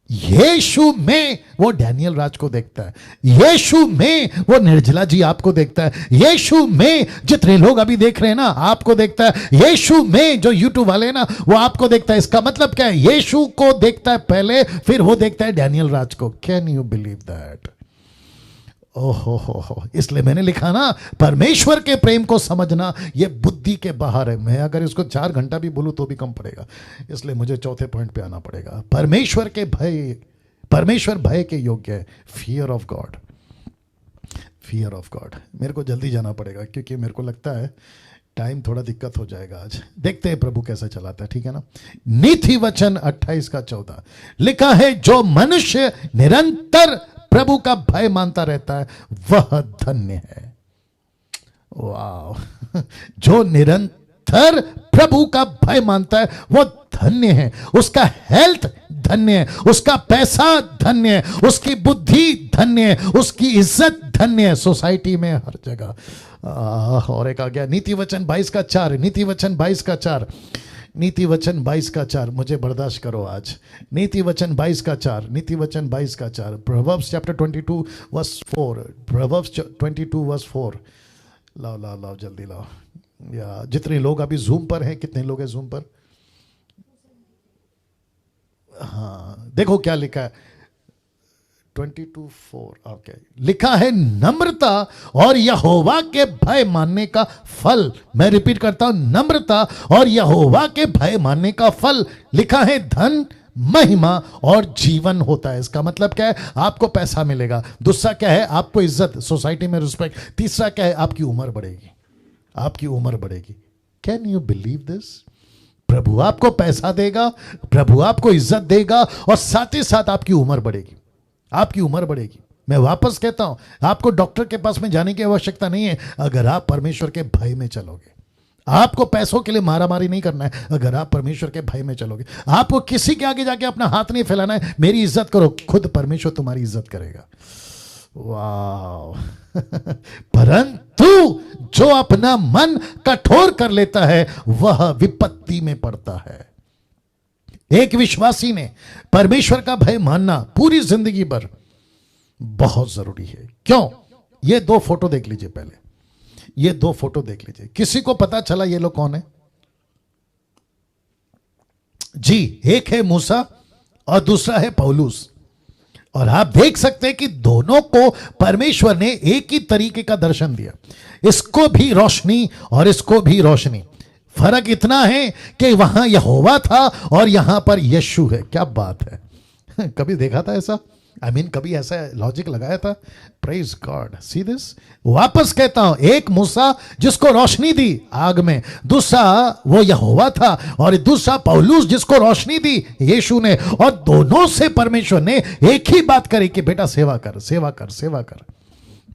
यीशु में वो डैनियल राज को देखता है, यीशु में वो निर्जला जी आपको देखता है, यीशु में जितने लोग अभी देख रहे हैं ना आपको देखता है, यीशु में जो यूट्यूब वाले ना वो आपको देखता है। इसका मतलब क्या है? यीशु को देखता है पहले, फिर वो देखता है डैनियल राज को। Can you believe that? ओहो, इसलिए मैंने लिखा ना, परमेश्वर के प्रेम को समझना ये बुद्धि के बाहर है। मैं अगर इसको 4 घंटा भी बोलूं तो भी कम पड़ेगा, इसलिए मुझे चौथे पॉइंट पे आना पड़ेगा। परमेश्वर के भय, परमेश्वर भय के योग्य है। Fear of God, fear of God. मेरे को जल्दी जाना पड़ेगा क्योंकि मेरे को लगता है टाइम थोड़ा दिक्कत हो जाएगा आज, देखते हैं प्रभु कैसा चलाता है, ठीक है ना। नीति वचन 28 का 14 लिखा है, जो मनुष्य निरंतर प्रभु का भय मानता रहता है वह धन्य है। वाह, जो निरंतर प्रभु का भय मानता है वो धन्य है। उसका हेल्थ धन्य है, उसका पैसा धन्य है, उसकी बुद्धि धन्य है, उसकी इज्जत धन्य है सोसाइटी में, हर जगह। और एक आ गया नीति वचन 22 का 4, नीति वचन 22 का 4, नीति वचन 22 का 4, मुझे बर्दाश्त करो आज। नीति वचन 22 का 4, नीति वचन 22 का 4, Proverbs chapter 22 verse 4, Proverbs 22 verse 4। लाओ लाओ लाओ जल्दी लाओ। या जितने लोग अभी जूम पर हैं, कितने लोग हैं जूम पर? हाँ, देखो क्या लिखा है 22:4। ओके, लिखा है नम्रता और यहोवा के भय मानने का फल। मैं रिपीट करता हूं, नम्रता और यहोवा के भय मानने का फल। लिखा है धन, महिमा और जीवन होता है। इसका मतलब क्या है? आपको पैसा मिलेगा। दूसरा क्या है? आपको इज्जत, सोसाइटी में रिस्पेक्ट। तीसरा क्या है? आपकी उम्र बढ़ेगी, आपकी उम्र बढ़ेगी। Can you believe this? प्रभु आपको पैसा देगा, प्रभु आपको इज्जत देगा और साथ ही साथ आपकी उम्र बढ़ेगी, आपकी उम्र बढ़ेगी। मैं वापस कहता हूं, आपको डॉक्टर के पास में जाने की आवश्यकता नहीं है अगर आप परमेश्वर के भय में चलोगे। आपको पैसों के लिए मारामारी नहीं करना है अगर आप परमेश्वर के भय में चलोगे। आपको किसी के आगे जाके अपना हाथ नहीं फैलाना है, मेरी इज्जत करो, खुद परमेश्वर तुम्हारी इज्जत करेगा। वाह परंतु जो अपना मन कठोर कर लेता है वह विपत्ति में पड़ता है। एक विश्वासी ने परमेश्वर का भय मानना पूरी जिंदगी भर बहुत जरूरी है। क्यों? ये दो फोटो देख लीजिए, पहले ये दो फोटो देख लीजिए। किसी को पता चला ये लोग कौन है? जी, एक है मूसा और दूसरा है पौलुस। और आप देख सकते हैं कि दोनों को परमेश्वर ने एक ही तरीके का दर्शन दिया। इसको भी रोशनी और इसको भी रोशनी। फर्क इतना है कि वहां यहोवा था और यहां पर यीशु है। क्या बात है! कभी देखा था ऐसा? कभी ऐसा लॉजिक लगाया था? Praise God. See this. वापस कहता हूं, एक मूसा जिसको रोशनी दी आग में, दूसरा वो यहोवा था, और दूसरा पौलुस जिसको रोशनी दी यीशु ने। और दोनों से परमेश्वर ने एक ही बात करी कि बेटा सेवा कर, सेवा कर, सेवा कर।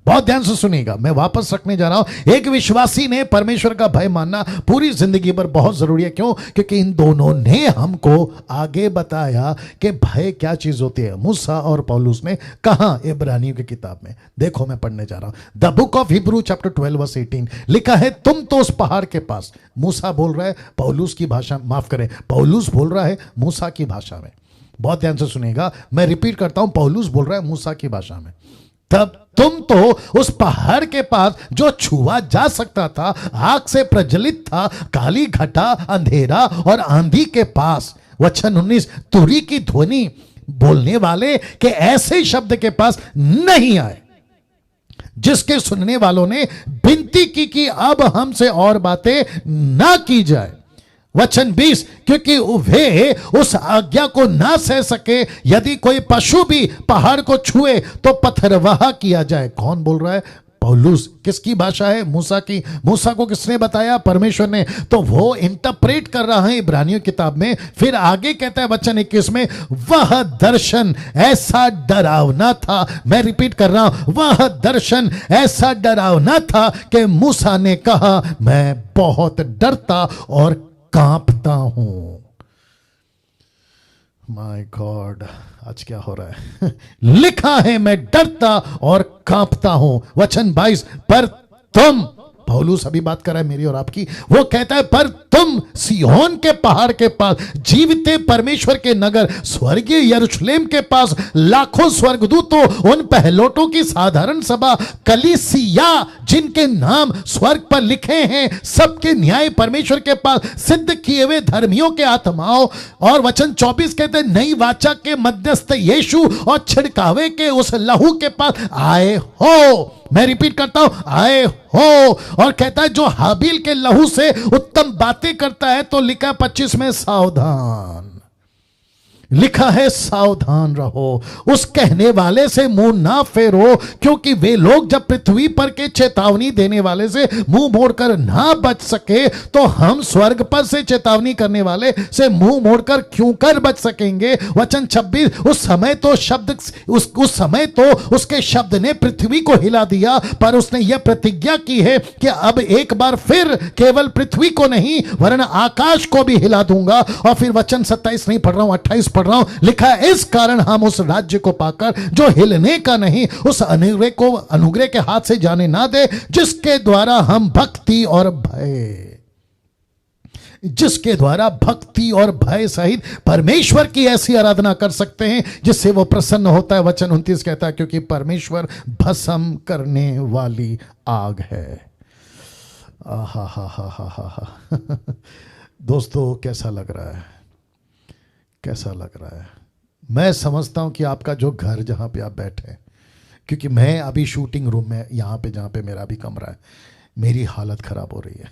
बहुत ध्यान से सुनिएगा, मैं वापस रखने जा रहा हूं। एक विश्वासी ने परमेश्वर का भय मानना पूरी जिंदगी भर बहुत जरूरी है। क्यों? क्योंकि इन दोनों ने हमको आगे बताया कि भय क्या चीज होती है। मूसा और पौलुस ने कहा इब्रानियों की किताब में। देखो मैं पढ़ने जा रहा हूं, the book of Hebrew chapter 12 verse 18 लिखा है, तुम तो उस पहाड़ के पास। मूसा बोल रहा है पौलुस की भाषा, माफ करें, पौलुस बोल रहा है मूसा की भाषा में। बहुत ध्यान से सुनिएगा, मैं रिपीट करता हूं, पौलुस बोल रहा है मूसा की भाषा में। तब तुम तो उस पहाड़ के पास जो छुआ जा सकता था, आग से प्रज्वलित था, काली घटा, अंधेरा और आंधी के पास। वचन 19, तुरी की ध्वनि बोलने वाले के ऐसे शब्द के पास नहीं आए, जिसके सुनने वालों ने विनती की कि अब हमसे और बातें ना की जाए। वचन 20, क्योंकि वे उस आज्ञा को ना सह सके, यदि कोई पशु भी पहाड़ को छुए तो पत्थरवाह किया जाए। कौन बोल रहा है? पौलुस। किसकी भाषा है? मूसा की। मूसा को किसने बताया? परमेश्वर ने। तो वो इंटरप्रेट कर रहा है इब्रानियों किताब में। फिर आगे कहता है वचन 21 में, वह दर्शन ऐसा डरावना था। मैं रिपीट कर रहा हूं, वह दर्शन ऐसा डरावना था कि मूसा ने कहा, मैं बहुत डरता और कांपता हूं। माय गॉड, आज क्या हो रहा है? लिखा है मैं डरता और कांपता हूं। वचन 22, पर तुम, पौलुस अभी बात कर रहा है मेरी और आपकी, वो कहता है पर तुम सिय्योन के पहाड़ के पास, जीवते परमेश्वर के नगर, स्वर्गीय यरूशलेम के पास, लाखों स्वर्गदूतों, उन पहलोटों की साधारण सभा, कलीसिया जिनके नाम स्वर्ग पर लिखे हैं, सबके न्याय परमेश्वर के पास, सिद्ध किए हुए धर्मियों के आत्माओं। और वचन 24 कहते हैं, नई वाचा के मध्यस्थ यीशु और छिड़कावे के उस लहू के पास आए हो। मैं रिपीट करता हूं, आए हो। और कहता है जो हाबिल के लहू से उत्तम बातें करता है, तो लिखा 25 में, सावधान लिखा है सावधान रहो, उस कहने वाले से मुंह ना फेरो, क्योंकि वे लोग जब पृथ्वी पर के चेतावनी देने वाले से मुंह मोड़कर ना बच सके, तो हम स्वर्ग पर से चेतावनी करने वाले से मुंह मोड़कर क्यों कर बच सकेंगे। वचन 26, उस समय तो उस समय तो उसके शब्द ने पृथ्वी को हिला दिया, पर उसने यह प्रतिज्ञा की है कि अब एक बार फिर केवल पृथ्वी को नहीं वरन आकाश को भी हिला दूंगा। और फिर वचन 27 नहीं पढ़ रहा हूं, 28 पढ़ रहा हूं, लिखा है इस कारण हम उस राज्य को पाकर जो हिलने का नहीं, उस अनुग्रह के हाथ से जाने ना दे, जिसके द्वारा हम भक्ति और भय सहित परमेश्वर की ऐसी आराधना कर सकते हैं जिससे वो प्रसन्न होता है। वचन 29 कहता है, क्योंकि परमेश्वर भस्म करने वाली आग है। आहा हा हा हा हा हा। दोस्तों कैसा लग रहा है, कैसा लग रहा है। मैं समझता हूं कि आपका जो घर जहां पे आप बैठे हैं, क्योंकि मैं अभी शूटिंग रूम में यहां पे जहां पे मेरा भी कमरा है, मेरी हालत ख़राब हो रही है।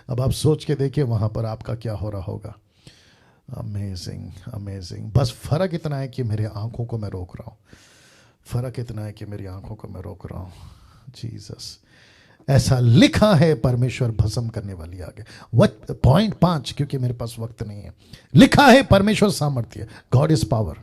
अब आप सोच के देखिए वहाँ पर आपका क्या हो रहा होगा। Amazing amazing. बस फ़र्क इतना है कि मेरे आँखों को मैं रोक रहा हूँ, फ़र्क इतना है कि मेरी आँखों को मैं रोक रहा हूँ। जीसस, ऐसा लिखा है परमेश्वर भस्म करने वाली आग है। पॉइंट 5, क्योंकि मेरे पास वक्त नहीं है, लिखा है परमेश्वर सामर्थ्य, God is power,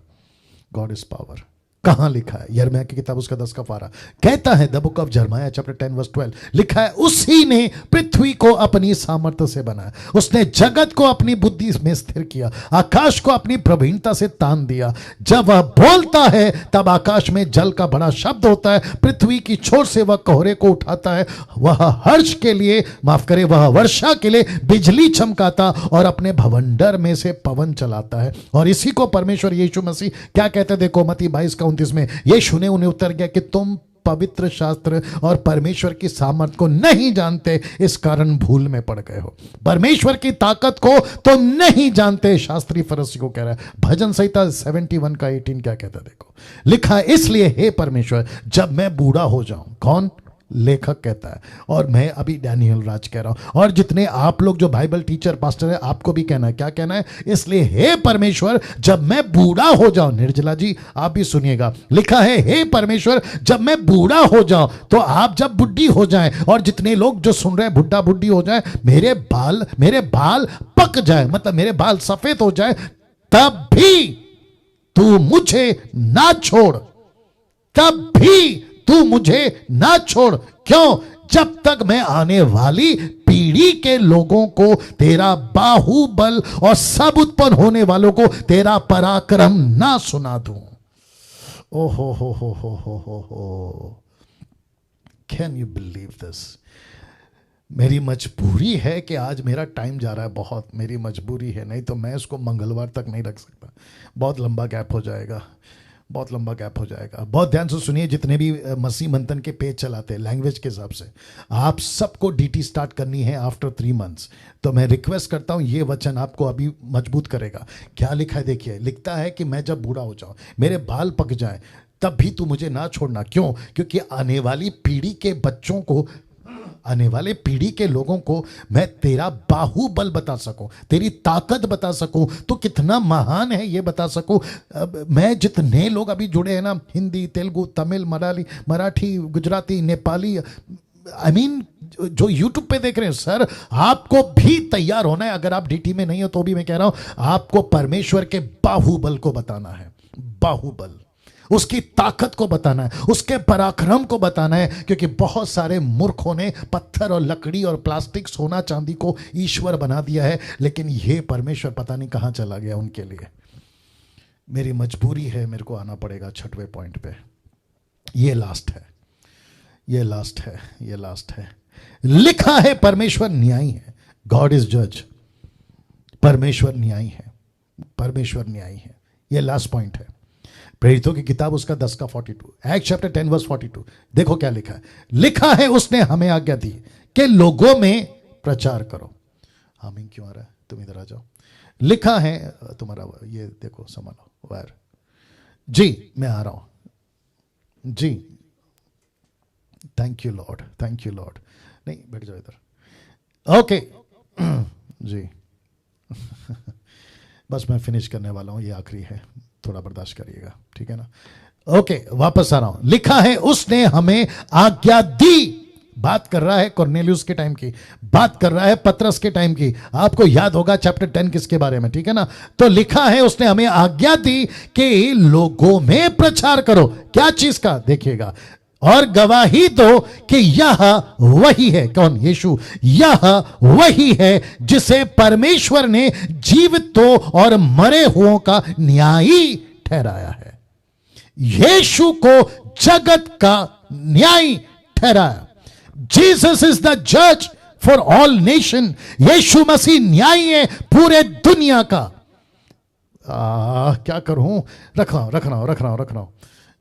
God is power. कहां लिखा है? यिर्मयाह की किताब उसका 10 का पारा कहता है, the book of Jeremiah chapter 10 verse 12 लिखा है, उसी ने पृथ्वी को अपनी सामर्थ्य से बनाया, उसने जगत को अपनी बुद्धि में स्थिर किया, आकाश को अपनी प्रवीणता से तान दिया। जब वह बोलता है तब आकाश में जल का बड़ा शब्द होता है, पृथ्वी की छोर से वह कोहरे को उठाता है, वह हर्ष के लिए माफ करे वह वर्षा के लिए बिजली चमकाता और अपने भवंडर में से पवन चलाता है। और इसी को परमेश्वर यीशु मसीह क्या कहते हैं? देखो मत्ती 22:29 में यीशु ने उन्हें उत्तर दिया कि तुम पवित्र शास्त्र और परमेश्वर की सामर्थ को नहीं जानते, इस कारण भूल में पड़ गए हो। परमेश्वर की ताकत को तुम नहीं जानते, शास्त्री फरीसी को कह रहा है। भजन संहिता 71 का 18 क्या कहता है? देखो लिखा है, इसलिए हे परमेश्वर जब मैं बूढ़ा हो जाऊं। कौन? लेखक कहता है, और मैं अभी डैनियल राज कह रहा हूं, और जितने आप लोग जो बाइबल टीचर पास्टर है आपको भी कहना है। क्या कहना है? इसलिए हे परमेश्वर जब मैं बूढ़ा हो जाऊं। निर्जला जी आप भी सुनिएगा, लिखा है हे परमेश्वर जब मैं बूढ़ा हो जाऊं, तो आप जब बुढ़ी हो जाएं, और जितने लोग जो सुन रहे हैं बुढ़ा बुढ़ी हो जाए, मेरे बाल पक जाए, मतलब मेरे बाल सफेद हो जाए, तब भी तू मुझे ना छोड़, तब भी तू मुझे ना छोड़। क्यों? जब तक मैं आने वाली पीढ़ी के लोगों को तेरा बाहुबल और सब उत्पन्न होने वालों को तेरा पराक्रम ना सुना दूं। ओ हो। Can you believe this? मेरी मजबूरी है कि आज मेरा टाइम जा रहा है, बहुत मेरी मजबूरी है, नहीं तो मैं इसको मंगलवार तक नहीं रख सकता। बहुत लंबा गैप हो जाएगा, बहुत लंबा गैप हो जाएगा। बहुत ध्यान से सुनिए, जितने भी मसीह मंथन के पेज चलाते हैं लैंग्वेज के हिसाब से, आप सबको डीटी स्टार्ट करनी है आफ्टर 3 मंथ्स। तो मैं रिक्वेस्ट करता हूं, ये वचन आपको अभी मजबूत करेगा। क्या लिखा है देखिए, लिखता है कि मैं जब बूढ़ा हो जाऊं, मेरे बाल पक जाएं, तब भी तू मुझे ना छोड़ना। क्यों? क्योंकि आने वाली पीढ़ी के बच्चों को, आने वाले पीढ़ी के लोगों को मैं तेरा बाहुबल बता सकूं, तेरी ताकत बता सकूं, तो कितना महान है ये बता सकूं। मैं जितने लोग अभी जुड़े हैं ना, हिंदी, तेलुगु, तमिल, मराठी, गुजराती, नेपाली, I mean, जो YouTube पे देख रहे हैं, सर आपको भी तैयार होना है। अगर आप डीटी में नहीं हो तो भी मैं कह रहा हूं, आपको परमेश्वर के बाहुबल को बताना है। बाहुबल, उसकी ताकत को बताना है, उसके पराक्रम को बताना है। क्योंकि बहुत सारे मूर्खों ने पत्थर और लकड़ी और प्लास्टिक, सोना चांदी को ईश्वर बना दिया है, लेकिन यह परमेश्वर पता नहीं कहां चला गया उनके लिए। मेरी मजबूरी है, मेरे को आना पड़ेगा 6वें पॉइंट पे। ये लास्ट है, ये लास्ट है, ये लास्ट है। लिखा है परमेश्वर न्यायी है, गॉड इज जज। परमेश्वर न्यायी है, परमेश्वर न्यायी है। ये लास्ट पॉइंट है। प्रेरितों की किताब उसका 10 का 42, एक्ट चैप्टर 10 वर्स 42। देखो क्या लिखा है। लिखा है उसने हमें आज्ञा दी कि लोगों में प्रचार करो। हामिंग क्यों आ रहा है? तुम इधर आ जाओ। लिखा है तुम्हारा, ये देखो संभालो वायर जी, मैं आ रहा हूं जी। Thank you Lord, thank you Lord. नहीं बैठ जाओ इधर, ओके जी। बस मैं फिनिश करने वाला हूं, ये आखिरी है, थोड़ा बर्दाश्त करिएगा, ठीक है ना। ओके, वापस आ रहा हूं। लिखा है उसने हमें आज्ञा दी। बात कर रहा है कॉर्नेलियुस के टाइम की, बात कर रहा है पतरस के टाइम की। आपको याद होगा चैप्टर 10 किसके बारे में, ठीक है ना। तो लिखा है उसने हमें आज्ञा दी कि लोगों में प्रचार करो। क्या चीज का, देखिएगा, और गवाही दो कि यह वही है। कौन? यीशु। यह वही है जिसे परमेश्वर ने जीवितों और मरे हुओं का न्यायी ठहराया है। यीशु को जगत का न्यायी ठहराया। जीसस इज द जज फॉर ऑल नेशन। यीशु मसीह न्यायी है पूरे दुनिया का। क्या करूं, रख रहा हूं।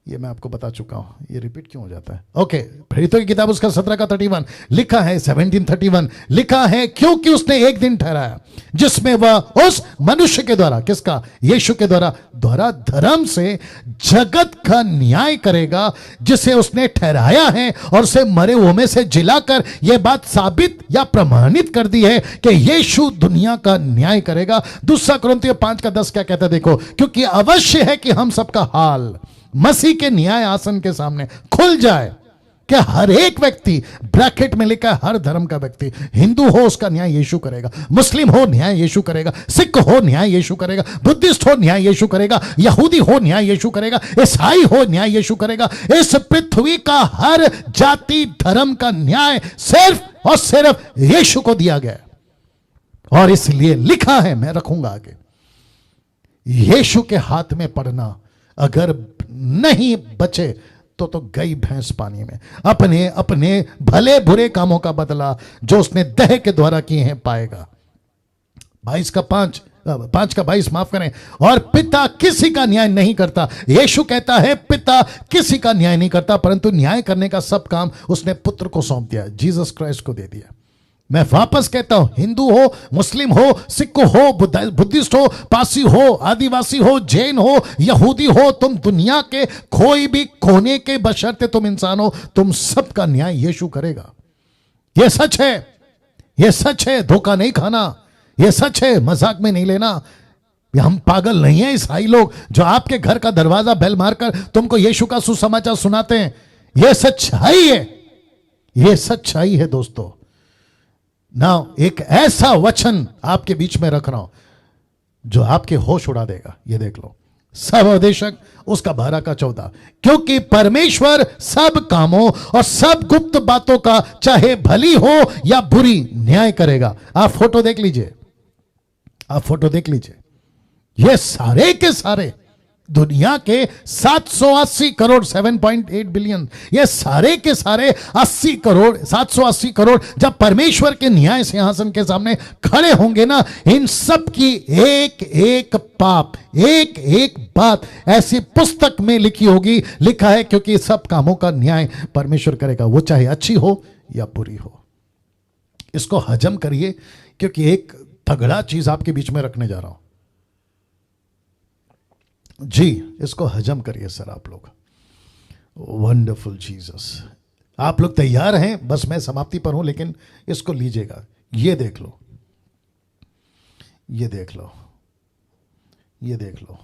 ये मैं आपको बता चुका हूं, ये रिपीट क्यों हो जाता है। ओके, प्रेरितों की किताब उसका 17 का 31 लिखा है, 17:31 लिखा है, क्योंकि उसने एक दिन ठहराया जिसमें वह उस मनुष्य के द्वारा, किसका? यीशु के द्वारा धर्म से जगत का न्याय करेगा, जिसे उसने ठहराया है और उसे मरे हुए में से जिलाकर यह बात साबित या प्रमाणित कर दी है कि यीशु दुनिया का न्याय करेगा। दूसरा कुरिन्थियों 5:10 क्या कहता है, देखो, क्योंकि अवश्य है कि हम सबका हाल मसीह के न्याय आसन के सामने खुल जाए, कि हर एक व्यक्ति, ब्रैकेट में लिखा है हर धर्म का व्यक्ति, हिंदू हो उसका न्याय यीशु करेगा, मुस्लिम हो न्याय यीशु करेगा, सिख हो न्याय यीशु करेगा, बुद्धिस्ट हो न्याय यीशु करेगा, यहूदी हो न्याय यीशु करेगा, ईसाई हो न्याय यीशु करेगा। इस पृथ्वी का हर जाति धर्म का न्याय सिर्फ और सिर्फ यीशु को दिया गया। और इसलिए लिखा है, मैं रखूंगा आगे, यीशु के हाथ में पड़ना अगर नहीं बचे तो गई भैंस पानी में। अपने अपने भले बुरे कामों का बदला जो उसने दह के द्वारा किए हैं पाएगा। 5:22 माफ करें। और पिता किसी का न्याय नहीं करता। यीशु कहता है पिता किसी का न्याय नहीं करता, परंतु न्याय करने का सब काम उसने पुत्र को सौंप दिया, जीसस क्राइस्ट को दे दिया। मैं वापस कहता हूं, हिंदू हो, मुस्लिम हो, सिख हो, बुद्धिस्ट हो, पारसी हो, आदिवासी हो, जैन हो, यहूदी हो, तुम दुनिया के कोई भी कोने के बशर्ते तुम इंसान हो, तुम सबका न्याय यीशु करेगा। यह सच है, यह सच है, धोखा नहीं खाना, यह सच है, मजाक में नहीं लेना। हम पागल नहीं है ईसाई लोग जो आपके घर का दरवाजा बेल मारकर तुमको यीशु का सुसमाचार सुनाते हैं। यह सच्चाई है, यह सच्चाई है दोस्तों। ना एक ऐसा वचन आपके बीच में रख रहा हूं जो आपके होश उड़ा देगा। ये देख लो, सब उपदेशक उसका 12 का 14, क्योंकि परमेश्वर सब कामों और सब गुप्त बातों का चाहे भली हो या बुरी न्याय करेगा। आप फोटो देख लीजिए, आप फोटो देख लीजिए, ये सारे के सारे दुनिया के 780 करोड़ 7.8 बिलियन, ये सारे के सारे 80 करोड़ 780 करोड़ जब परमेश्वर के न्याय सिंहासन के सामने खड़े होंगे ना, इन सब की एक एक पाप, एक एक बात ऐसी पुस्तक में लिखी होगी। लिखा है क्योंकि सब कामों का न्याय परमेश्वर करेगा, वो चाहे अच्छी हो या बुरी हो। इसको हजम करिए, क्योंकि एक तगड़ा चीज आपके बीच में रखने जा रहा हूं जी। इसको हजम करिए सर आप लोग। Wonderful Jesus. आप लोग तैयार हैं? बस मैं समाप्ति पर हूं, लेकिन इसको लीजिएगा। ये देख लो, ये देख लो, ये देख लो।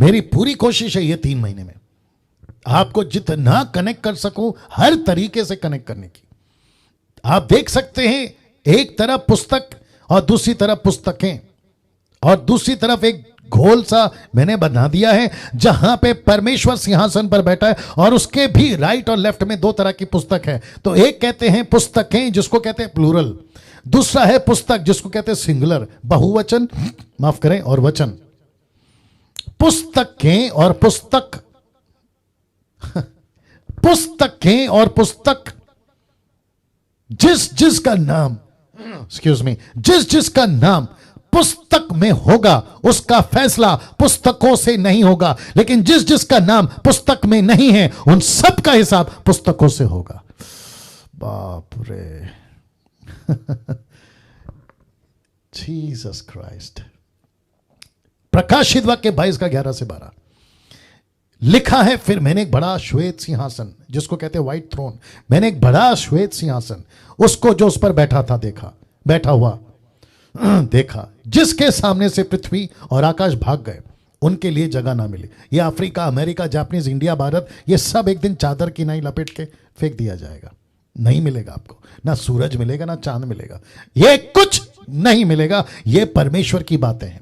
मेरी पूरी कोशिश है ये 3 महीने में आपको जितना कनेक्ट कर सकूं हर तरीके से कनेक्ट करने की। आप देख सकते हैं, एक तरफ पुस्तक और दूसरी तरफ पुस्तकें, और दूसरी तरफ एक घोल सा मैंने बना दिया है जहां पे परमेश्वर सिंहासन पर बैठा है, और उसके भी राइट और लेफ्ट में 2 तरह की पुस्तक है। तो एक कहते हैं पुस्तकें, जिसको कहते हैं प्लूरल, दूसरा है पुस्तक जिसको कहते हैं सिंगुलर, बहुवचन, माफ करें, और वचन। पुस्तकें और पुस्तक पुस्तकें और पुस्तक, जिस जिसका नाम, एक्सक्यूज मी, जिस जिसका नाम पुस्तक में होगा उसका फैसला पुस्तकों से नहीं होगा, लेकिन जिस जिसका नाम पुस्तक में नहीं है उन सब का हिसाब पुस्तकों से होगा। बाप रे जीसस क्राइस्ट। प्रकाशित वाक्य 22 का 11 से 12 लिखा है, फिर मैंने एक बड़ा श्वेत सिंहासन, जिसको कहते हैं व्हाइट थ्रोन, मैंने एक बड़ा श्वेत सिंहासन, उसको जो उस पर बैठा था देखा, बैठा हुआ देखा, जिसके सामने से पृथ्वी और आकाश भाग गए, उनके लिए जगह ना मिली। ये Africa, America, Japanese, India, Bharat, ये सब एक दिन चादर की नाई लपेट के फेंक दिया जाएगा। नहीं मिलेगा आपको, ना सूरज मिलेगा, ना चांद मिलेगा, ये कुछ नहीं मिलेगा। ये परमेश्वर की बातें हैं।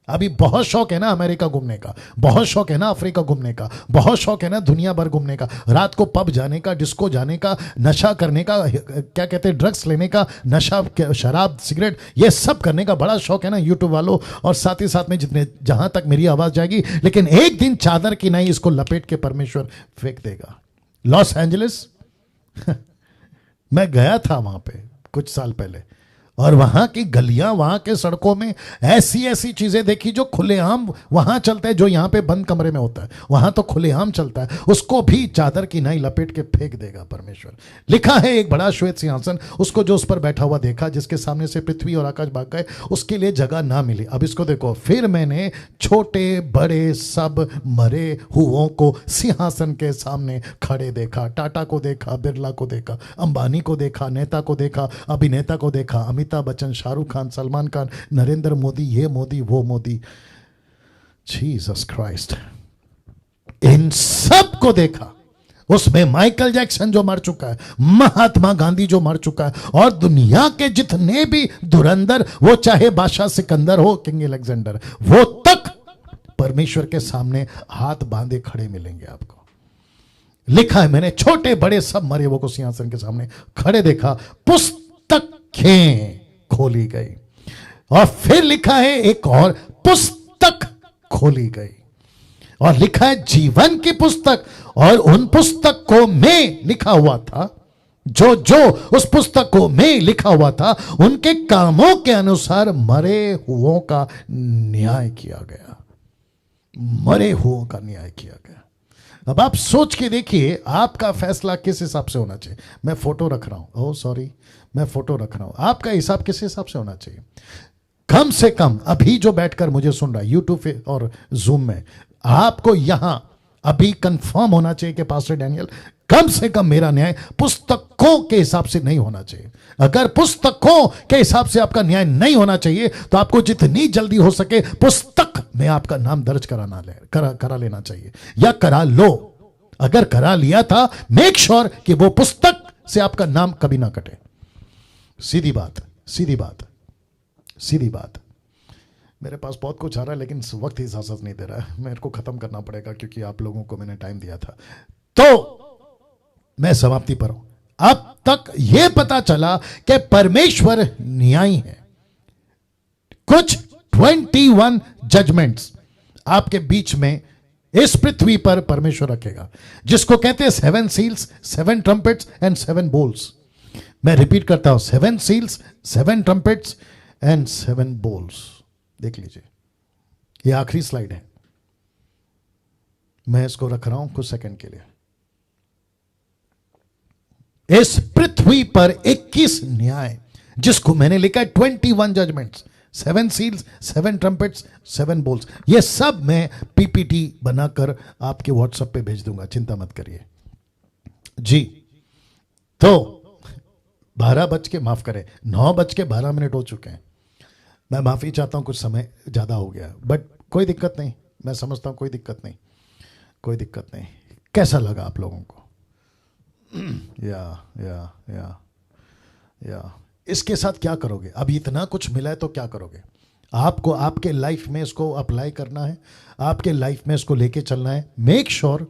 अभी बहुत शौक है ना अमेरिका घूमने का, बहुत शौक है ना अफ्रीका घूमने का, बहुत शौक है ना दुनिया भर घूमने का, रात को पब जाने का, डिस्को जाने का, नशा करने का, क्या कहते हैं, ड्रग्स लेने का, नशा, शराब, सिगरेट, ये सब करने का बड़ा शौक है ना यूट्यूब वालों। और साथ ही साथ में जितने, जहां तक मेरी आवाज जाएगी, लेकिन एक दिन चादर की नहीं इसको लपेट के परमेश्वर फेंक देगा। लॉस एंजलिस मैं गया था वहां पे कुछ साल पहले, और वहां की गलियां, वहां के सड़कों में ऐसी ऐसी चीजें देखी जो खुलेआम वहां चलता है, जो यहां पे बंद कमरे में होता है, वहां तो खुलेआम चलता है। उसको भी चादर की नाई लपेट के फेंक देगा परमेश्वर। लिखा है एक बड़ा श्वेत सिंहासन, उसको जो उस पर बैठा हुआ देखा, जिसके सामने से पृथ्वी और आकाश भाग गए, उसके लिए जगह ना मिली। अब इसको देखो, फिर मैंने छोटे बड़े सब मरे हुओं को सिंहासन के सामने खड़े देखा। टाटा को देखा, बिरला को देखा, अंबानी को देखा, नेता को देखा, अभिनेता को देखा, अमिताभ बच्चन, शाहरुख खान, सलमान खान, नरेंद्र मोदी, ये मोदी, वो मोदी, जीसस क्राइस्ट, इन सब को देखा। उसमें माइकल जैक्सन जो मर चुका है, महात्मा गांधी जो मर चुका है, और दुनिया के जितने भी धुरंधर, वो चाहे बादशाह सिकंदर हो, किंग अलेक्जेंडर, वो तक परमेश्वर के सामने हाथ बांधे खड़े मिलेंगे आपको। लिखा है, मैंने छोटे बड़े सब मरे वो को सिंहासन के सामने खड़े देखा, पुस्तकें खोली गई। और फिर लिखा है एक और पुस्तक खोली गई, और लिखा है जीवन की पुस्तक, और उन पुस्तकों में लिखा हुआ था, जो जो उस पुस्तकों में लिखा हुआ था, उनके कामों के अनुसार मरे हुओं का न्याय किया गया। मरे हुओं का न्याय किया गया। अब आप सोच के देखिए, आपका फैसला किस हिसाब से होना चाहिए। मैं फोटो रख रहा हूं, ओह सॉरी, मैं फोटो रख रहा हूं। आपका हिसाब किस हिसाब से होना चाहिए? कम से कम अभी जो बैठकर मुझे सुन रहा है यूट्यूब और जूम में, आपको यहां अभी कंफर्म होना चाहिए कि पास्टर डैनियल, कम से कम मेरा न्याय पुस्तकों के हिसाब से नहीं होना चाहिए। अगर पुस्तकों के हिसाब से आपका न्याय नहीं होना चाहिए, तो आपको जितनी जल्दी हो सके पुस्तक में आपका नाम दर्ज करा लेना चाहिए, या करा लो। अगर करा लिया था, मेक श्योर कि वो पुस्तक से आपका नाम कभी ना कटे। सीधी बात, सीधी बात, सीधी बात। मेरे पास बहुत कुछ आ रहा है, लेकिन वक्त ही इजाजत नहीं दे रहा है, मेरे को खत्म करना पड़ेगा, क्योंकि आप लोगों को मैंने टाइम दिया था। तो मैं समाप्ति पर हूं। अब तक यह पता चला कि परमेश्वर न्यायी है। कुछ 21 जजमेंट्स आपके बीच में इस पृथ्वी पर परमेश्वर रखेगा, जिसको कहते हैं 7 सील्स, 7 ट्रम्पेट्स एंड 7 बोल्स। मैं रिपीट करता हूं, 7 सील्स, 7 ट्रम्पेट्स एंड 7 बोल्स। देख लीजिए, ये आखिरी स्लाइड है, मैं इसको रख रहा हूं कुछ सेकंड के लिए। इस पृथ्वी पर 21 न्याय, जिसको मैंने लिखा है 21 जजमेंट्स, 7 सील्स, 7 ट्रम्पेट्स, 7 बोल्स। ये सब मैं पीपीटी बनाकर आपके व्हाट्सएप पे भेज दूंगा, चिंता मत करिए जी। तो 9:12 हो चुके हैं। मैं माफी चाहता हूं, कुछ समय ज्यादा हो गया, बट कोई दिक्कत नहीं, मैं समझता हूं, कोई दिक्कत नहीं, कोई दिक्कत नहीं। कैसा लगा आप लोगों को? या इसके साथ क्या करोगे? अब इतना कुछ मिला है तो क्या करोगे? आपको आपके लाइफ में इसको अप्लाई करना है, आपके लाइफ में इसको लेके चलना है। मेक श्योर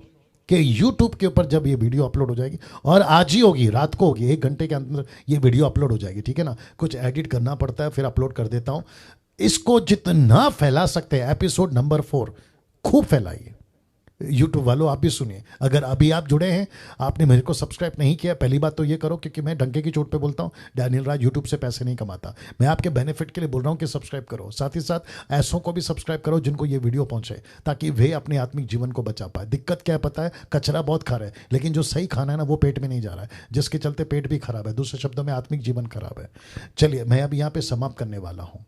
कि YouTube के ऊपर जब ये वीडियो अपलोड हो जाएगी, और आज ही होगी, रात को होगी, 1 घंटे के अंदर ये वीडियो अपलोड हो जाएगी, ठीक है ना। कुछ एडिट करना पड़ता है, फिर अपलोड कर देता हूँ। इसको जितना फैला सकते हैं, एपिसोड नंबर 4 खूब फैलाइए। यूट्यूब वालों, आप भी सुनिए। अगर अभी आप जुड़े हैं, आपने मेरे को सब्सक्राइब नहीं किया, पहली बात तो ये करो, क्योंकि मैं डंके की चोट पे बोलता हूँ, डैनियल राज यूट्यूब से पैसे नहीं कमाता। मैं आपके बेनिफिट के लिए बोल रहा हूँ कि सब्सक्राइब करो। साथ ही साथ ऐसों को भी सब्सक्राइब करो जिनको ये वीडियो पहुंचे, ताकि वे अपने आत्मिक जीवन को बचा पाए। दिक्कत क्या है पता है? कचरा बहुत खा रहे हैं, लेकिन जो सही खाना है ना, वो पेट में नहीं जा रहा है, जिसके चलते पेट भी खराब है। दूसरे शब्दों में आत्मिक जीवन खराब है। चलिए, मैं अब यहाँ पे समाप्त करने वाला हूँ,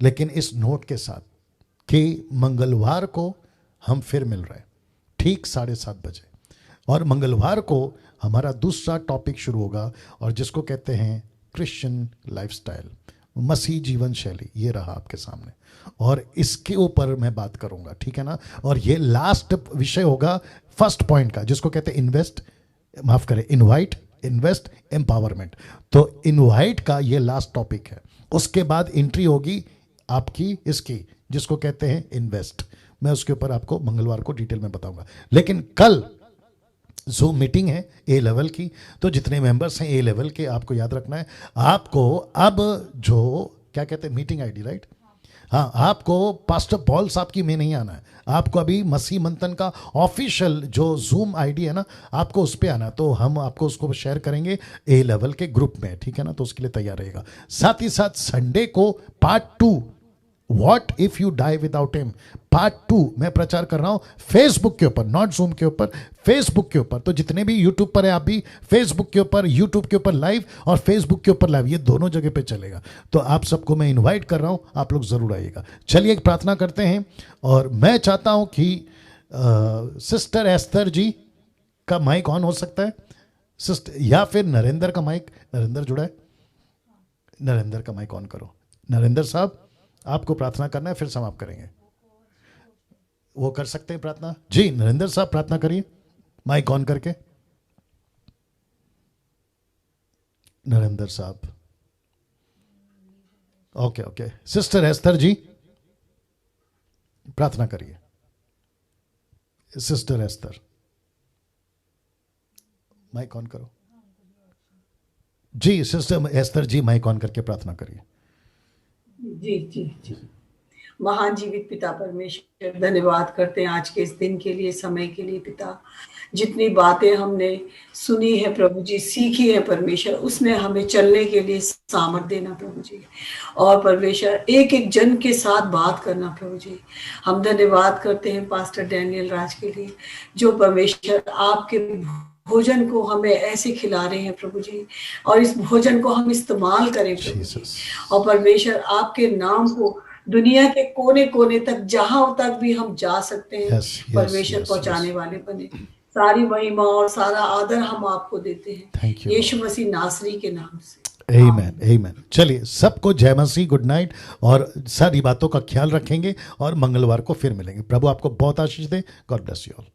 लेकिन इस नोट के साथ कि मंगलवार को हम फिर मिल रहे हैं ठीक 7:30 बजे, और मंगलवार को हमारा दूसरा टॉपिक शुरू होगा, और जिसको कहते हैं क्रिश्चियन लाइफस्टाइल। मसीह जीवन शैली ये रहा आपके सामने, और इसके ऊपर मैं बात करूंगा, ठीक है ना। और ये लास्ट विषय होगा फर्स्ट पॉइंट का, जिसको कहते हैं इन्वेस्ट, माफ करें, इनवाइट, इन्वेस्ट, एम्पावरमेंट। तो इनवाइट का ये लास्ट टॉपिक है। उसके बाद एंट्री होगी आपकी इसकी, जिसको कहते हैं इन्वेस्ट। मैं उसके ऊपर आपको मंगलवार को डिटेल में बताऊंगा। लेकिन कल जूम मीटिंग है ए लेवल की, तो जितने मेंबर्स हैं ए लेवल के, आपको याद रखना है, आपको अब जो क्या कहते हैं मीटिंग आईडी, राइट, हाँ, आपको पास्टर पॉल साहब की में नहीं आना है, आपको अभी मसीह मंथन का ऑफिशियल जो जूम आईडी है ना, आपको उस पर आना। तो हम आपको उसको शेयर करेंगे ए लेवल के ग्रुप में, ठीक है ना, तो उसके लिए तैयार रहेगा। साथ ही साथ संडे को part 2 what if you die without him, part 2 मैं प्रचार कर रहा हूं फेसबुक के ऊपर, नॉट जूम के ऊपर, फेसबुक के ऊपर। तो जितने भी यूट्यूब पर है आप भी फेसबुक के ऊपर, यूट्यूब के ऊपर लाइव और फेसबुक के ऊपर लाइव, ये दोनों जगह पे चलेगा। तो आप सबको मैं इनवाइट कर रहा हूं, आप लोग जरूर आइएगा। चलिए एक प्रार्थना करते हैं, और मैं चाहता हूं कि सिस्टर एस्तर जी का माइक ऑन हो सकता है सिस्टर, या फिर नरेंद्र का माइक, नरेंद्र जुड़ा है, नरेंद्र का माइक ऑन करो। नरेंद्र साहब आपको प्रार्थना करना है, फिर समाप्त करेंगे। वो कर सकते हैं प्रार्थना जी, नरेंद्र साहब प्रार्थना करिए माइक ऑन करके। नरेंद्र साहब, okay okay, sister Esther ji प्रार्थना करिए। सिस्टर एस्तर माइक ऑन करो जी, sister Esther ji mike on करके प्रार्थना करिए। जी जी जी। महान जीवित पिता परमेश्वर, धन्यवाद करते हैं आज के इस दिन के लिए, समय के लिए पिता। जितनी बातें हमने सुनी है प्रभु जी, सीखी है परमेश्वर, उसमें हमें चलने के लिए सामर्थ देना प्रभु जी। और परमेश्वर एक एक जन के साथ बात करना प्रभु जी। हम धन्यवाद करते हैं पास्टर डैनियल राज के लिए, जो परमेश्वर आपके भोजन को हमें ऐसे खिला रहे हैं प्रभु जी, और इस भोजन को हम इस्तेमाल करें प्रभु जी। और परमेश्वर आपके नाम को दुनिया के कोने कोने तक, जहां तक भी हम जा सकते हैं, परमेश्वर पहुंचाने वाले बने। सारी महिमा और सारा आदर हम आपको देते हैं, यीशु मसीह नासरी के नाम से, आमीन आमीन। चलिए सबको जय मसीह, गुड नाइट, और सारी बातों का ख्याल रखेंगे, और मंगलवार को फिर मिलेंगे। प्रभु आपको बहुत आशीष दे। God bless you all.